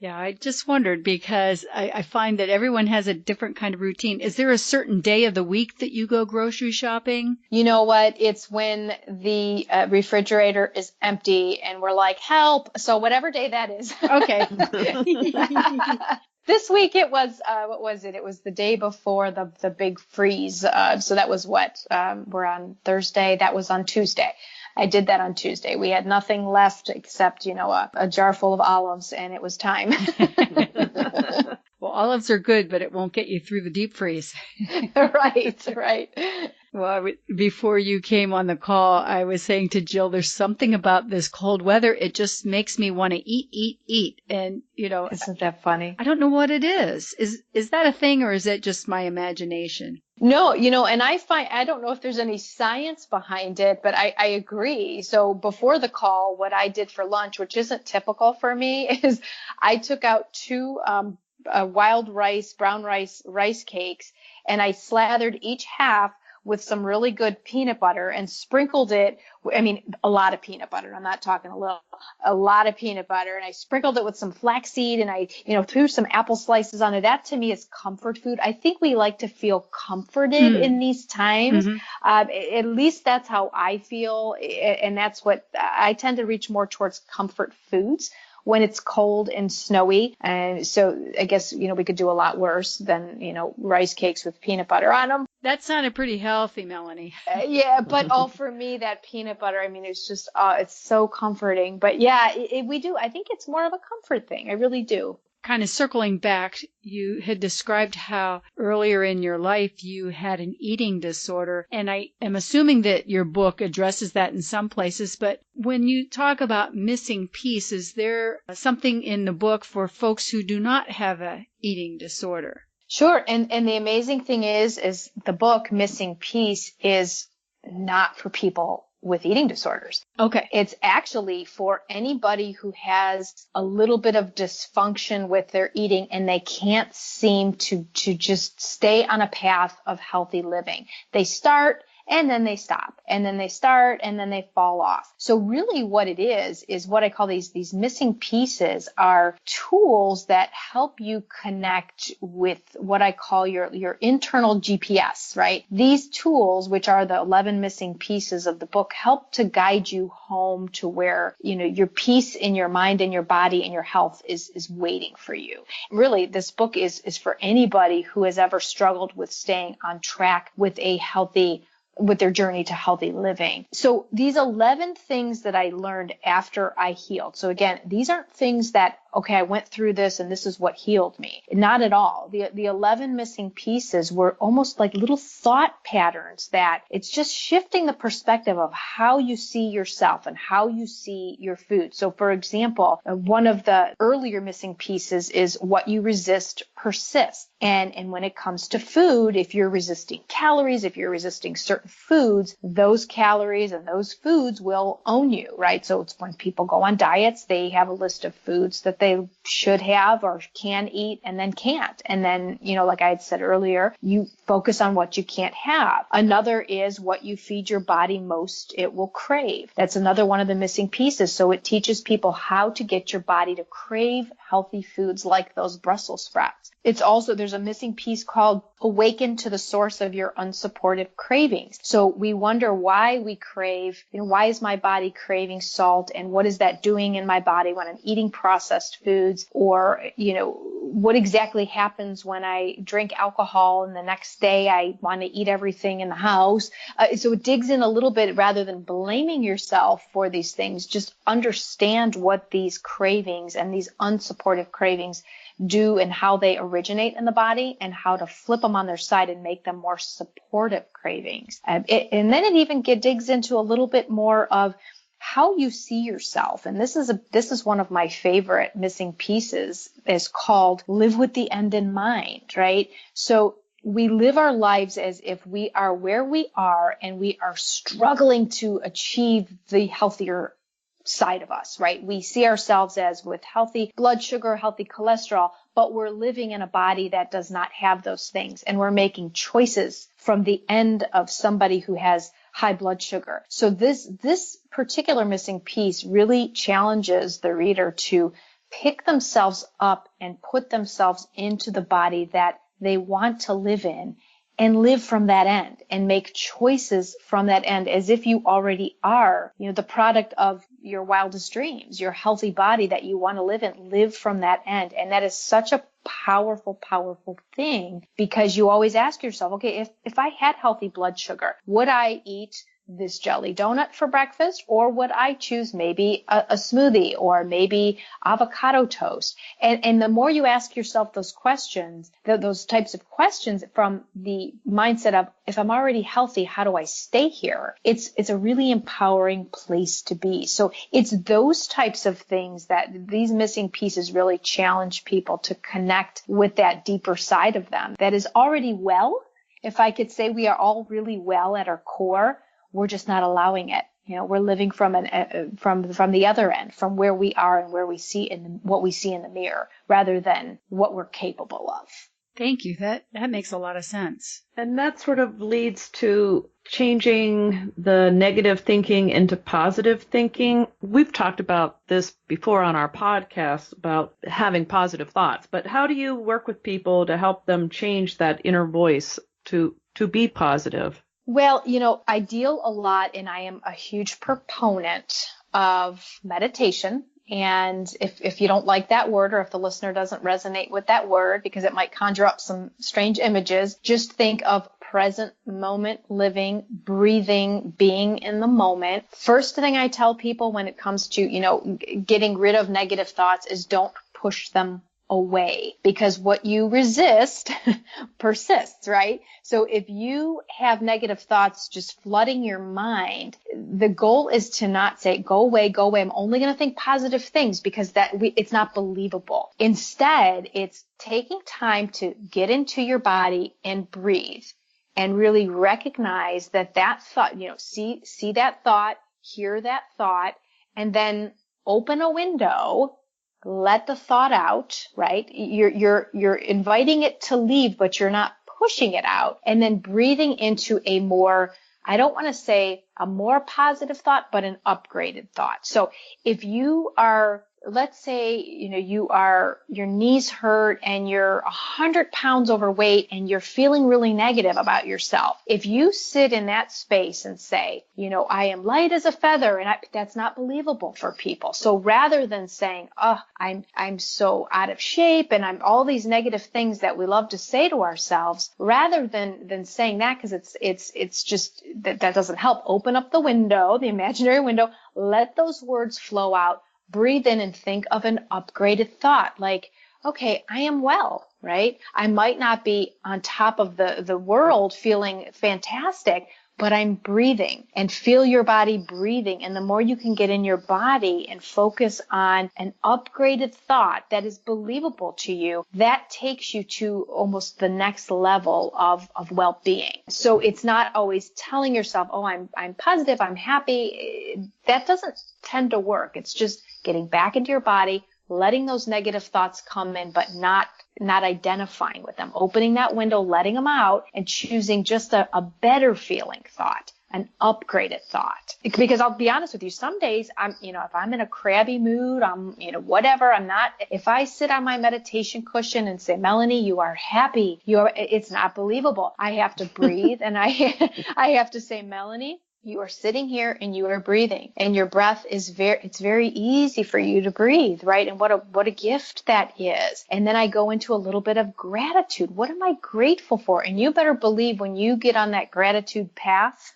Yeah, I just wondered because I find that everyone has a different kind of routine. Is there a certain day of the week that you go grocery shopping? You know what? It's when the refrigerator is empty and we're like, help. So whatever day that is. Okay. This week it was, what was it? It was the day before the big freeze. So that was we're on Thursday. That was on Tuesday. I did that on Tuesday. We had nothing left except, a jar full of olives, and it was time. Well, olives are good, but it won't get you through the deep freeze. Right. Well, before you came on the call, I was saying to Jill, there's something about this cold weather. It just makes me want to eat. And, Isn't that funny? I don't know what it is. Is that a thing, or is it just my imagination? No, and I don't know if there's any science behind it, but I agree. So before the call, what I did for lunch, which isn't typical for me, is I took out two wild rice, brown rice cakes, and I slathered each half with some really good peanut butter and sprinkled it. I mean, a lot of peanut butter. I'm not talking a lot of peanut butter. And I sprinkled it with some flaxseed and I, threw some apple slices on it. That to me is comfort food. I think we like to feel comforted in these times. Mm-hmm. At least that's how I feel. And that's what I tend to reach more towards comfort foods when it's cold and snowy. And so I guess, we could do a lot worse than, rice cakes with peanut butter on them. That sounded pretty healthy, Melanie. Yeah, but for me, that peanut butter, I mean, it's just, it's so comforting. But yeah, we do. I think it's more of a comfort thing. I really do. Kind of circling back, you had described how earlier in your life you had an eating disorder, and I am assuming that your book addresses that in some places, but when you talk about missing piece, is there something in the book for folks who do not have an eating disorder? Sure, and the amazing thing is the book Missing Piece is not for people with eating disorders. Okay. It's actually for anybody who has a little bit of dysfunction with their eating and they can't seem to just stay on a path of healthy living. They start and then they stop, and then they start and then they fall off. So really what it is what I call these missing pieces are tools that help you connect with what I call your internal GPS, right? These tools, which are the 11 missing pieces of the book, help to guide you home to where, your peace in your mind and your body and your health is waiting for you. Really, this book is for anybody who has ever struggled with staying on track with their journey to healthy living. So these 11 things that I learned after I healed. So again, these aren't things that, okay, I went through this and this is what healed me. Not at all. The 11 missing pieces were almost like little thought patterns that it's just shifting the perspective of how you see yourself and how you see your food. So for example, one of the earlier missing pieces is what you resist persists. And when it comes to food, if you're resisting calories, if you're resisting certain foods, those calories and those foods will own you, right? So it's when people go on diets, they have a list of foods that they should have or can eat and then can't. And then, like I had said earlier, you focus on what you can't have. Another is what you feed your body most, it will crave. That's another one of the missing pieces. So it teaches people how to get your body to crave healthy foods like those Brussels sprouts. It's also, there's a missing piece called awaken to the source of your unsupported cravings. So we wonder why we crave, why is my body craving salt and what is that doing in my body when I'm eating processed foods, or, what exactly happens when I drink alcohol and the next day I want to eat everything in the house. So it digs in a little bit rather than blaming yourself for these things. Just understand what these cravings and these unsupportive cravings do and how they originate in the body and how to flip them on their side and make them more supportive cravings. And then it even digs into a little bit more of how you see yourself. And this is one of my favorite missing pieces, is called live with the end in mind, right? So we live our lives as if we are where we are and we are struggling to achieve the healthier side of us, right? We see ourselves as with healthy blood sugar, healthy cholesterol, but we're living in a body that does not have those things. And we're making choices from the end of somebody who has high blood sugar. So this particular missing piece really challenges the reader to pick themselves up and put themselves into the body that they want to live in and live from that end and make choices from that end as if you already are, the product of your wildest dreams, your healthy body that you want to live in, live from that end. And that is such a powerful, powerful thing, because you always ask yourself, okay, if I had healthy blood sugar, would I eat this jelly donut for breakfast, or would I choose maybe a smoothie or maybe avocado toast? And the more you ask yourself those questions, those types of questions from the mindset of, if I'm already healthy, how do I stay here? It's a really empowering place to be. So it's those types of things that these missing pieces really challenge people to connect with that deeper side of them that is already well. If I could say we are all really well at our core, we're just not allowing it. You know, we're living from the other end, from where we are and where we see what we see in the mirror, rather than what we're capable of. Thank you. That makes a lot of sense. And that sort of leads to changing the negative thinking into positive thinking. We've talked about this before on our podcast about having positive thoughts, but how do you work with people to help them change that inner voice to be positive? Well, you know, I deal a lot, and I am a huge proponent of meditation. And if you don't like that word, or if the listener doesn't resonate with that word because it might conjure up some strange images, just think of present moment living, breathing, being in the moment. First thing I tell people when it comes to, you know, getting rid of negative thoughts is don't push them away, because what you resist persists, right? So if you have negative thoughts just flooding your mind, the goal is to not say, go away, I'm only going to think positive things, because it's not believable. Instead, it's taking time to get into your body and breathe and really recognize that thought, you know, see that thought, hear that thought, and then open a window. Let the thought out, right? You're inviting it to leave, but you're not pushing it out. And then breathing into a more, I don't want to say a more positive thought, but an upgraded thought. So if you are, let's say, you know, your knees hurt and you're 100 pounds overweight and you're feeling really negative about yourself. If you sit in that space and say, you know, I am light as a feather, and that's not believable for people. So rather than saying, oh, I'm so out of shape, and I'm all these negative things that we love to say to ourselves, rather than saying that, because it's just that doesn't help. Open up the window, the imaginary window, let those words flow out. Breathe in and think of an upgraded thought, like, okay, I am well, right? I might not be on top of the world feeling fantastic, but I'm breathing, and feel your body breathing. And the more you can get in your body and focus on an upgraded thought that is believable to you, that takes you to almost the next level of well-being. So it's not always telling yourself, oh, I'm positive, I'm happy. That doesn't tend to work. It's just getting back into your body, letting those negative thoughts come in, but not identifying with them, opening that window, letting them out, and choosing just a better feeling thought, an upgraded thought. Because I'll be honest with you, some days if I'm in a crabby mood, whatever, if I sit on my meditation cushion and say, Melanie, you are happy, it's not believable. I have to breathe and I have to say, Melanie, you are sitting here and you are breathing, and your breath it's very easy for you to breathe, right? And what a gift that is. And then I go into a little bit of gratitude. What am I grateful for? And you better believe when you get on that gratitude path,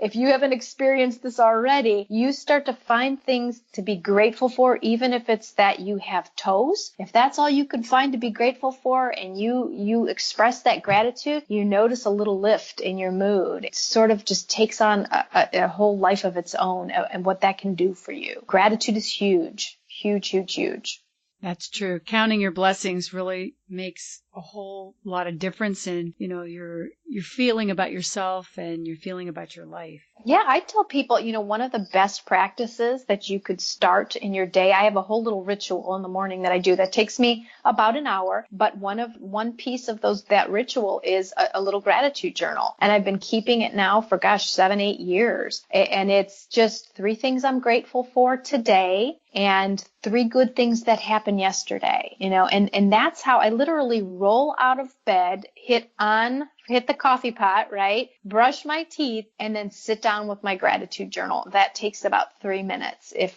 if you haven't experienced this already, you start to find things to be grateful for, even if it's that you have toes. If that's all you can find to be grateful for, and you express that gratitude, you notice a little lift in your mood. It sort of just takes on a whole life of its own, and what that can do for you. Gratitude is huge, huge, huge, huge. That's true. Counting your blessings really makes a whole lot of difference in, your feeling about yourself and your feeling about your life. Yeah, I tell people, one of the best practices that you could start in your day, I have a whole little ritual in the morning that I do that takes me about an hour, but one piece of that ritual is a little gratitude journal. And I've been keeping it now for 7-8 years. And it's just 3 things I'm grateful for today and 3 good things that happened yesterday, and that's how I literally roll out of bed, hit the coffee pot, right? Brush my teeth, and then sit down with my gratitude journal. That takes about 3 minutes, if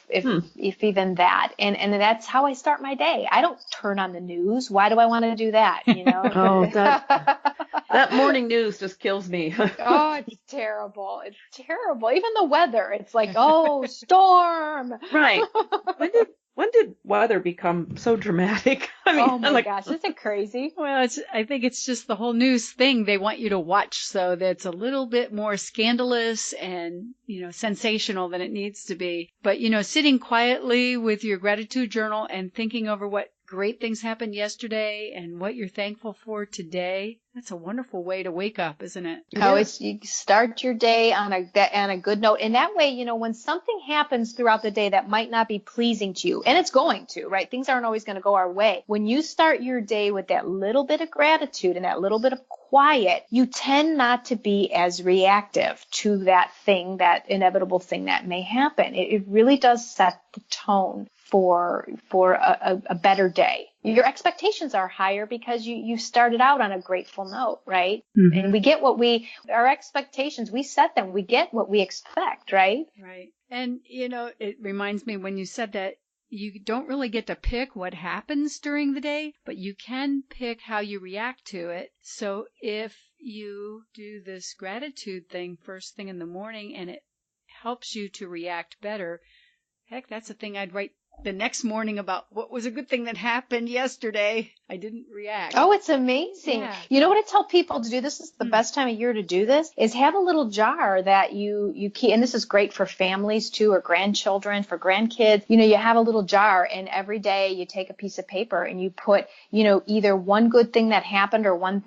even that. And that's how I start my day. I don't turn on the news. Why do I want to do that? You know? Oh, that morning news just kills me. Oh, it's terrible. It's terrible. Even the weather, it's like, oh, storm. Right. When did weather become so dramatic? I mean, oh my gosh, isn't it crazy? Well, I think it's just the whole news thing they want you to watch, so that's a little bit more scandalous and, sensational than it needs to be. But, sitting quietly with your gratitude journal and thinking over what great things happened yesterday and what you're thankful for today, that's a wonderful way to wake up, isn't it? You start your day on a good note. And that way, when something happens throughout the day that might not be pleasing to you, and it's going to, right? Things aren't always going to go our way. When you start your day with that little bit of gratitude and that little bit of quiet, you tend not to be as reactive to that thing, that inevitable thing that may happen. It really does set the tone for a better day. Your expectations are higher because you started out on a grateful note, right? Mm-hmm. And we get our expectations, we set them, we get what we expect, right? Right. And, it reminds me when you said that you don't really get to pick what happens during the day, but you can pick how you react to it. So if you do this gratitude thing first thing in the morning and it helps you to react better, heck, that's a thing I'd write the next morning about what was a good thing that happened yesterday. I didn't react. Oh, it's amazing. Yeah. You know what I tell people to do? This is the best time of year to do this, is have a little jar that you keep, and this is great for families too, or grandchildren, for grandkids. You have a little jar, and every day you take a piece of paper and you put, either one good thing that happened or one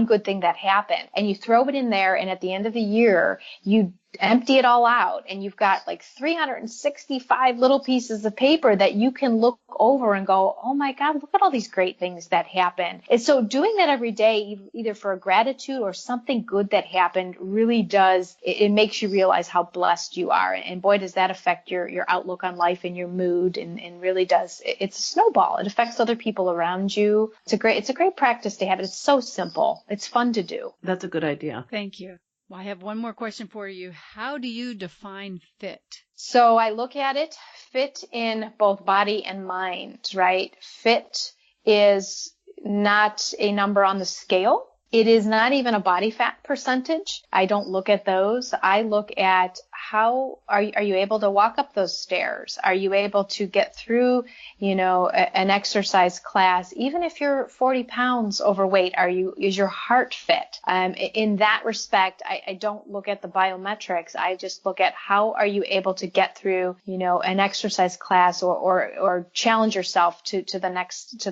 good thing that happened, and you throw it in there, and at the end of the year, you empty it all out, and you've got like 365 little pieces of paper that you can look over and go, oh my God, look at all these great things that happened. And so doing that every day, either for a gratitude or something good that happened, really does, it makes you realize how blessed you are. And boy, does that affect your outlook on life and your mood, and really does. It's a snowball. It affects other people around you. It's a great practice to have. It's so simple. It's fun to do. That's a good idea. Thank you. Well, I have one more question for you. How do you define fit? So I look at it, fit in both body and mind, right? Fit is not a number on the scale. It is not even a body fat percentage. I don't look at those. I look at how are you able to walk up those stairs? Are you able to get through, an exercise class? Even if you're 40 pounds overweight, is your heart fit? In that respect, I don't look at the biometrics. I just look at how are you able to get through, an exercise class or challenge yourself to the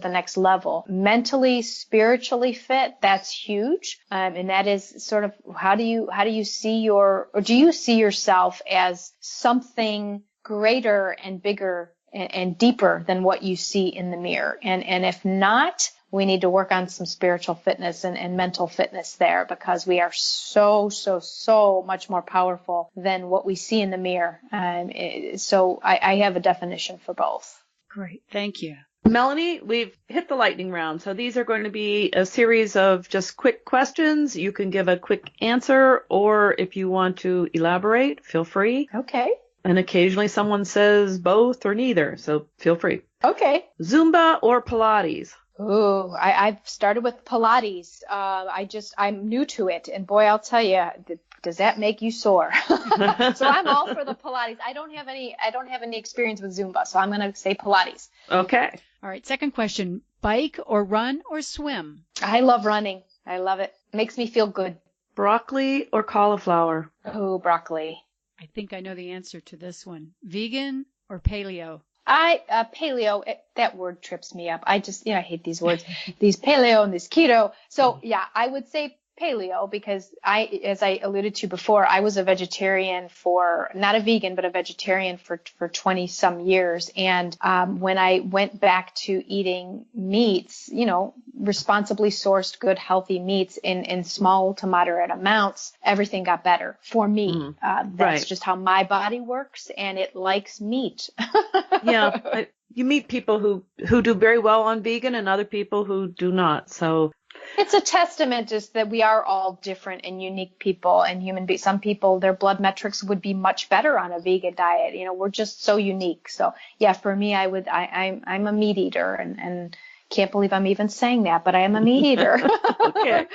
next level. Mentally, spiritually fit, that's huge. And that is sort of how do you see do you see yourself as something greater and bigger and deeper than what you see in the mirror? And if not, we need to work on some spiritual fitness and mental fitness there, because we are so much more powerful than what we see in the mirror. So I have a definition for both. Great. Thank you. Melanie, we've hit the lightning round. So these are going to be a series of just quick questions. You can give a quick answer, or if you want to elaborate, feel free. Okay. And occasionally someone says both or neither, so feel free. Okay. Zumba or Pilates? Ooh, I've started with Pilates. I'm new to it, and boy, I'll tell you, does that make you sore? So I'm all for the Pilates. I don't have any experience with Zumba, so I'm going to say Pilates. Okay. All right. Second question: bike or run or swim? I love running. I love it. Makes me feel good. Broccoli or cauliflower? Oh, broccoli. I think I know the answer to this one. Vegan or paleo? Paleo, that word trips me up. I hate these words, these paleo and this keto. So yeah, I would say paleo, because as I alluded to before, I was a vegetarian not a vegan, but a vegetarian for 20 some years. And, when I went back to eating meats, responsibly sourced, good, healthy meats in small to moderate amounts, everything got better for me. That's right. Just how my body works, and it likes meat. Yeah. you meet people who do very well on vegan and other people who do not. So it's a testament just that we are all different and unique people and human beings. Some people, their blood metrics would be much better on a vegan diet. We're just so unique. So yeah, for me, I'm a meat eater and can't believe I'm even saying that, but I am a meat eater. Okay.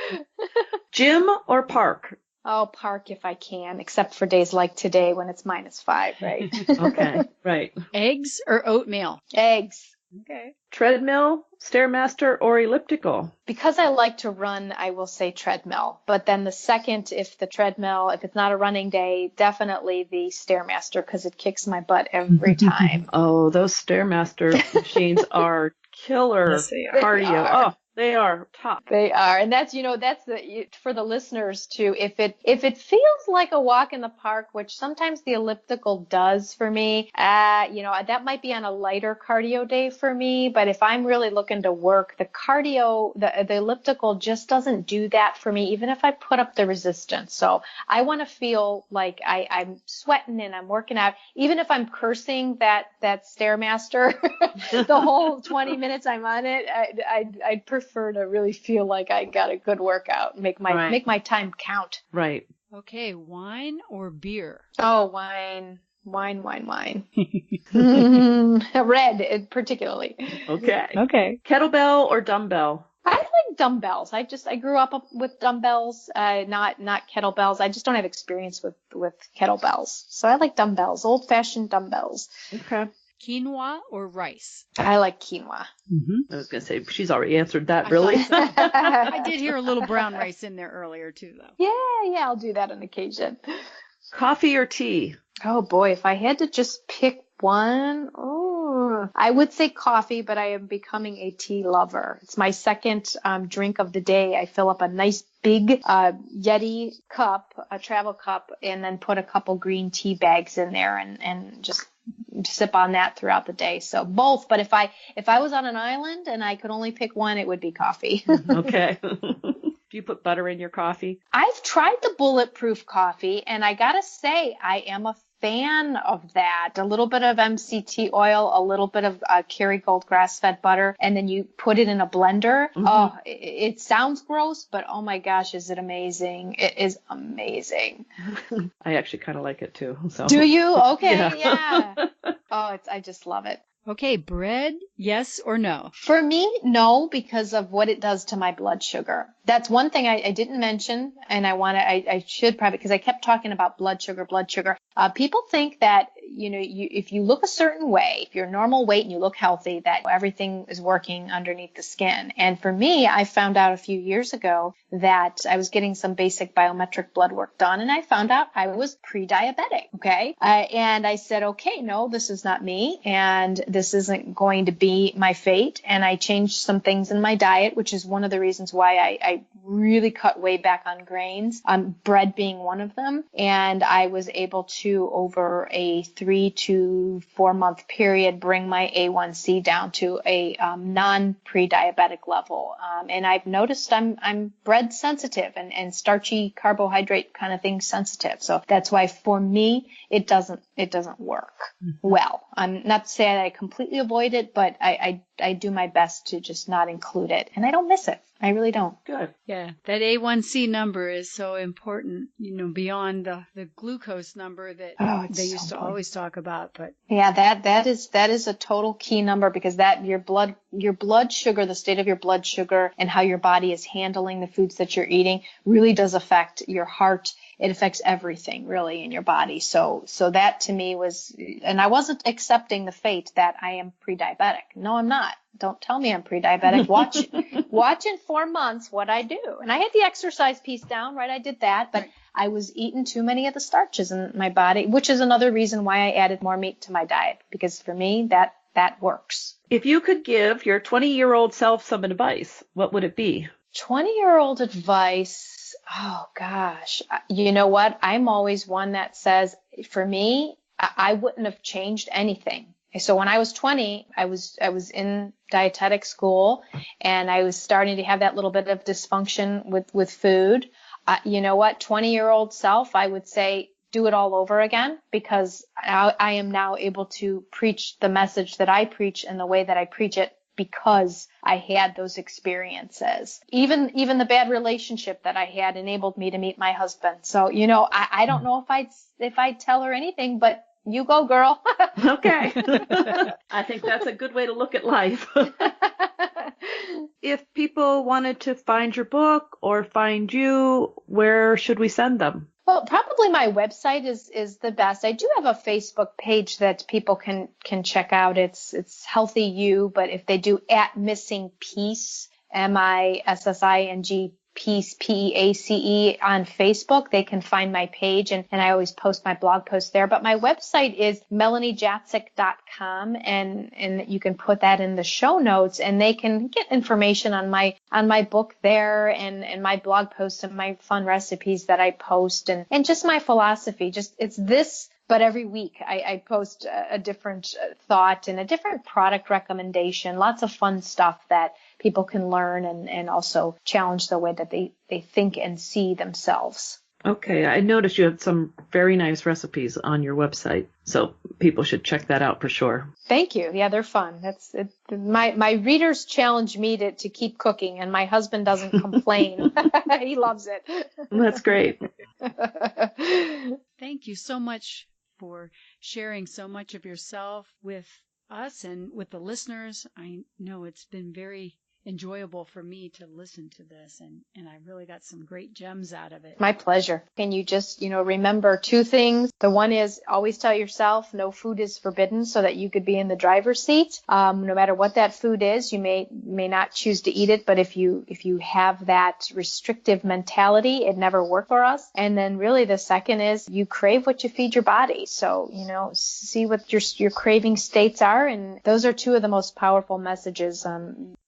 Gym or park? Oh, park if I can, except for days like today when it's -5, right? Okay, right. Eggs or oatmeal? Eggs. Okay. Treadmill, Stairmaster, or elliptical? Because I like to run, I will say treadmill. But then the second, if it's not a running day, definitely the Stairmaster because it kicks my butt every time. Oh, those Stairmaster machines are killer cardio. Oh, they are top. They are. And that's for the listeners too. If it feels like a walk in the park, which sometimes the elliptical does for me, that might be on a lighter cardio day for me. But if I'm really looking to work, the cardio, the elliptical just doesn't do that for me, even if I put up the resistance. So I want to feel like I'm sweating and I'm working out, even if I'm cursing that Stairmaster the whole 20 minutes I'm on it. I'd prefer to really feel like I got a good workout, make my time count. Right. Okay, wine or beer? Oh, wine. Red, particularly. Okay. Kettlebell or dumbbell? I like dumbbells. I grew up with dumbbells, not kettlebells. I just don't have experience with kettlebells. So I like dumbbells, old-fashioned dumbbells. Okay. Quinoa or rice? I like quinoa. I was going to say, she's already answered that, really. I did hear a little brown rice in there earlier, too, though. Yeah, I'll do that on occasion. Coffee or tea? Oh, boy, if I had to just pick one, I would say coffee, but I am becoming a tea lover. It's my second drink of the day. I fill up a nice big Yeti cup, a travel cup, and then put a couple green tea bags in there and just sip on that throughout the day. So both, but if I was on an island and I could only pick one, it would be coffee. Okay. Do you put butter in your coffee? I've tried the bulletproof coffee, and I gotta say I am a fan of that. A little bit of MCT oil, a little bit of Kerrygold grass-fed butter, and then you put it in a blender. Mm-hmm. Oh, it sounds gross, but oh my gosh, is it amazing? It is amazing. I actually kind of like it too. So. Do you? Okay, yeah. Oh, I just love it. Okay, bread, yes or no? For me, no, because of what it does to my blood sugar. That's one thing I didn't mention, and I should probably, because I kept talking about blood sugar. People think that, if you look a certain way, if you're normal weight and you look healthy, that everything is working underneath the skin. And for me, I found out a few years ago that I was getting some basic biometric blood work done, and I found out I was pre-diabetic. Okay. And I said, okay, no, this is not me, and this isn't going to be my fate. And I changed some things in my diet, which is one of the reasons why I really cut way back on grains, bread being one of them. And I was able to, over a 3 to 4 month period, bring my A1C down to a non-pre-diabetic level. And I've noticed I'm bread sensitive and starchy carbohydrate kind of thing sensitive. So that's why for me, it doesn't work well. I'm not to say that I completely avoid it, but I do my best to just not include it. And I don't miss it. I really don't. Good. Yeah. That A1C number is so important, beyond the glucose number that they used to always talk about. But yeah, that is a total key number, because that your blood sugar, the state of your blood sugar and how your body is handling the foods that you're eating really does affect your heart. It affects everything really in your body. So that to me was, and I wasn't accepting the fate that I am pre-diabetic. No, I'm not. Don't tell me I'm pre-diabetic. Watch in 4 months what I do. And I had the exercise piece down, right? I did that, but I was eating too many of the starches in my body, which is another reason why I added more meat to my diet, because for me, that works. If you could give your 20-year-old self some advice, what would it be? 20-year-old advice. Oh gosh. You know what? I'm always one that says, for me, I wouldn't have changed anything. So when I was 20, I was in dietetic school, and I was starting to have that little bit of dysfunction with food. You know what? 20-year-old self, I would say, do it all over again, because I am now able to preach the message that I preach and the way that I preach it because I had those experiences. Even the bad relationship that I had enabled me to meet my husband. So, I don't know if I'd tell her anything, but you go, girl. Okay. I think that's a good way to look at life. If people wanted to find your book or find you, where should we send them? Well, probably my website is the best. I do have a Facebook page that people can check out. It's Healthy You, but if they do @Missing Peace, MISSING Peace, PEACE on Facebook, they can find my page, and I always post my blog posts there. But my website is melaniejatsek.com, and you can put that in the show notes, and they can get information on my book there, and my blog posts and my fun recipes that I post, and just my philosophy. Just it's this. But every week I post a different thought and a different product recommendation, lots of fun stuff that people can learn and also challenge the way that they think and see themselves. Okay, I noticed you have some very nice recipes on your website, so people should check that out for sure. Thank you. Yeah, they're fun. My readers challenge me to keep cooking, and my husband doesn't complain. He loves it. That's great. Thank you so much for sharing so much of yourself with us and with the listeners. I know it's been very enjoyable for me to listen to this, and I really got some great gems out of it. My pleasure. Can you just, remember two things? The one is always tell yourself no food is forbidden, so that you could be in the driver's seat. No matter what that food is, you may not choose to eat it, but if you have that restrictive mentality, it never worked for us. And then really the second is you crave what you feed your body. So, see what your craving states are, and those are two of the most powerful messages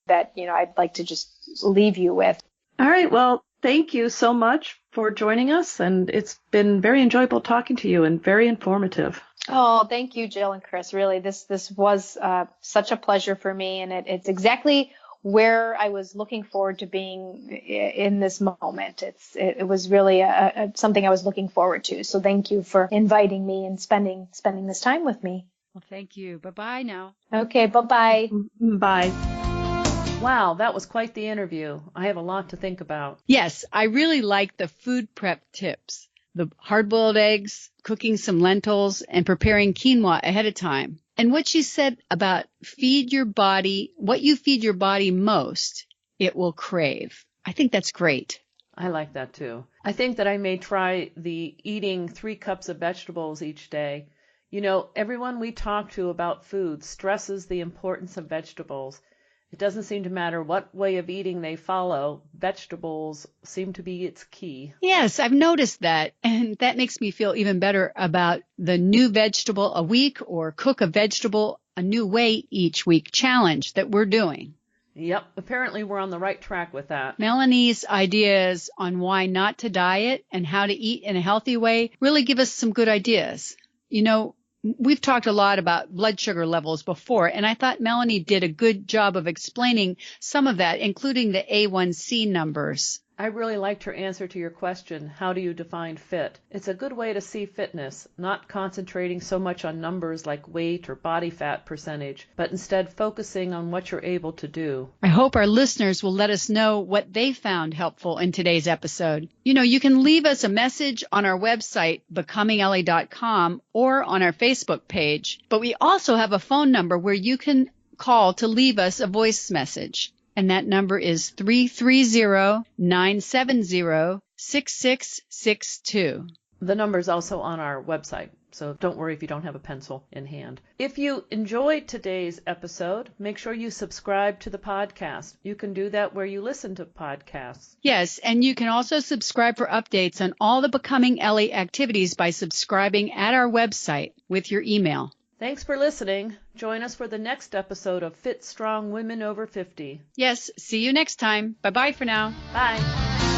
that I'd like to just leave you with. All right. Well, thank you so much for joining us, and it's been very enjoyable talking to you and very informative. Oh, thank you, Jill and Chris. Really, this was such a pleasure for me, and it's exactly where I was looking forward to being in this moment. It was really something I was looking forward to. So thank you for inviting me and spending this time with me. Well, thank you. Bye-bye now. Okay, bye-bye. Bye. Wow, that was quite the interview. I have a lot to think about. Yes, I really like the food prep tips. The hard-boiled eggs, cooking some lentils, and preparing quinoa ahead of time. And what you said about what you feed your body most, it will crave. I think that's great. I like that too. I think that I may try the eating 3 cups of vegetables each day. Everyone we talk to about food stresses the importance of vegetables. It doesn't seem to matter what way of eating they follow. Vegetables seem to be its key. Yes, I've noticed that. And that makes me feel even better about the new vegetable a week or cook a vegetable a new way each week challenge that we're doing. Yep, apparently we're on the right track with that. Melanie's ideas on why not to diet and how to eat in a healthy way really give us some good ideas. We've talked a lot about blood sugar levels before, and I thought Melanie did a good job of explaining some of that, including the A1C numbers. I really liked her answer to your question, how do you define fit? It's a good way to see fitness, not concentrating so much on numbers like weight or body fat percentage, but instead focusing on what you're able to do. I hope our listeners will let us know what they found helpful in today's episode. You can leave us a message on our website, becomingellie.com, or on our Facebook page. But we also have a phone number where you can call to leave us a voice message. And that number is 330-970-6662. The number is also on our website, so don't worry if you don't have a pencil in hand. If you enjoyed today's episode, make sure you subscribe to the podcast. You can do that where you listen to podcasts. Yes, and you can also subscribe for updates on all the Becoming Ellie activities by subscribing at our website with your email. Thanks for listening. Join us for the next episode of Fit Strong Women Over 50. Yes, see you next time. Bye-bye for now. Bye.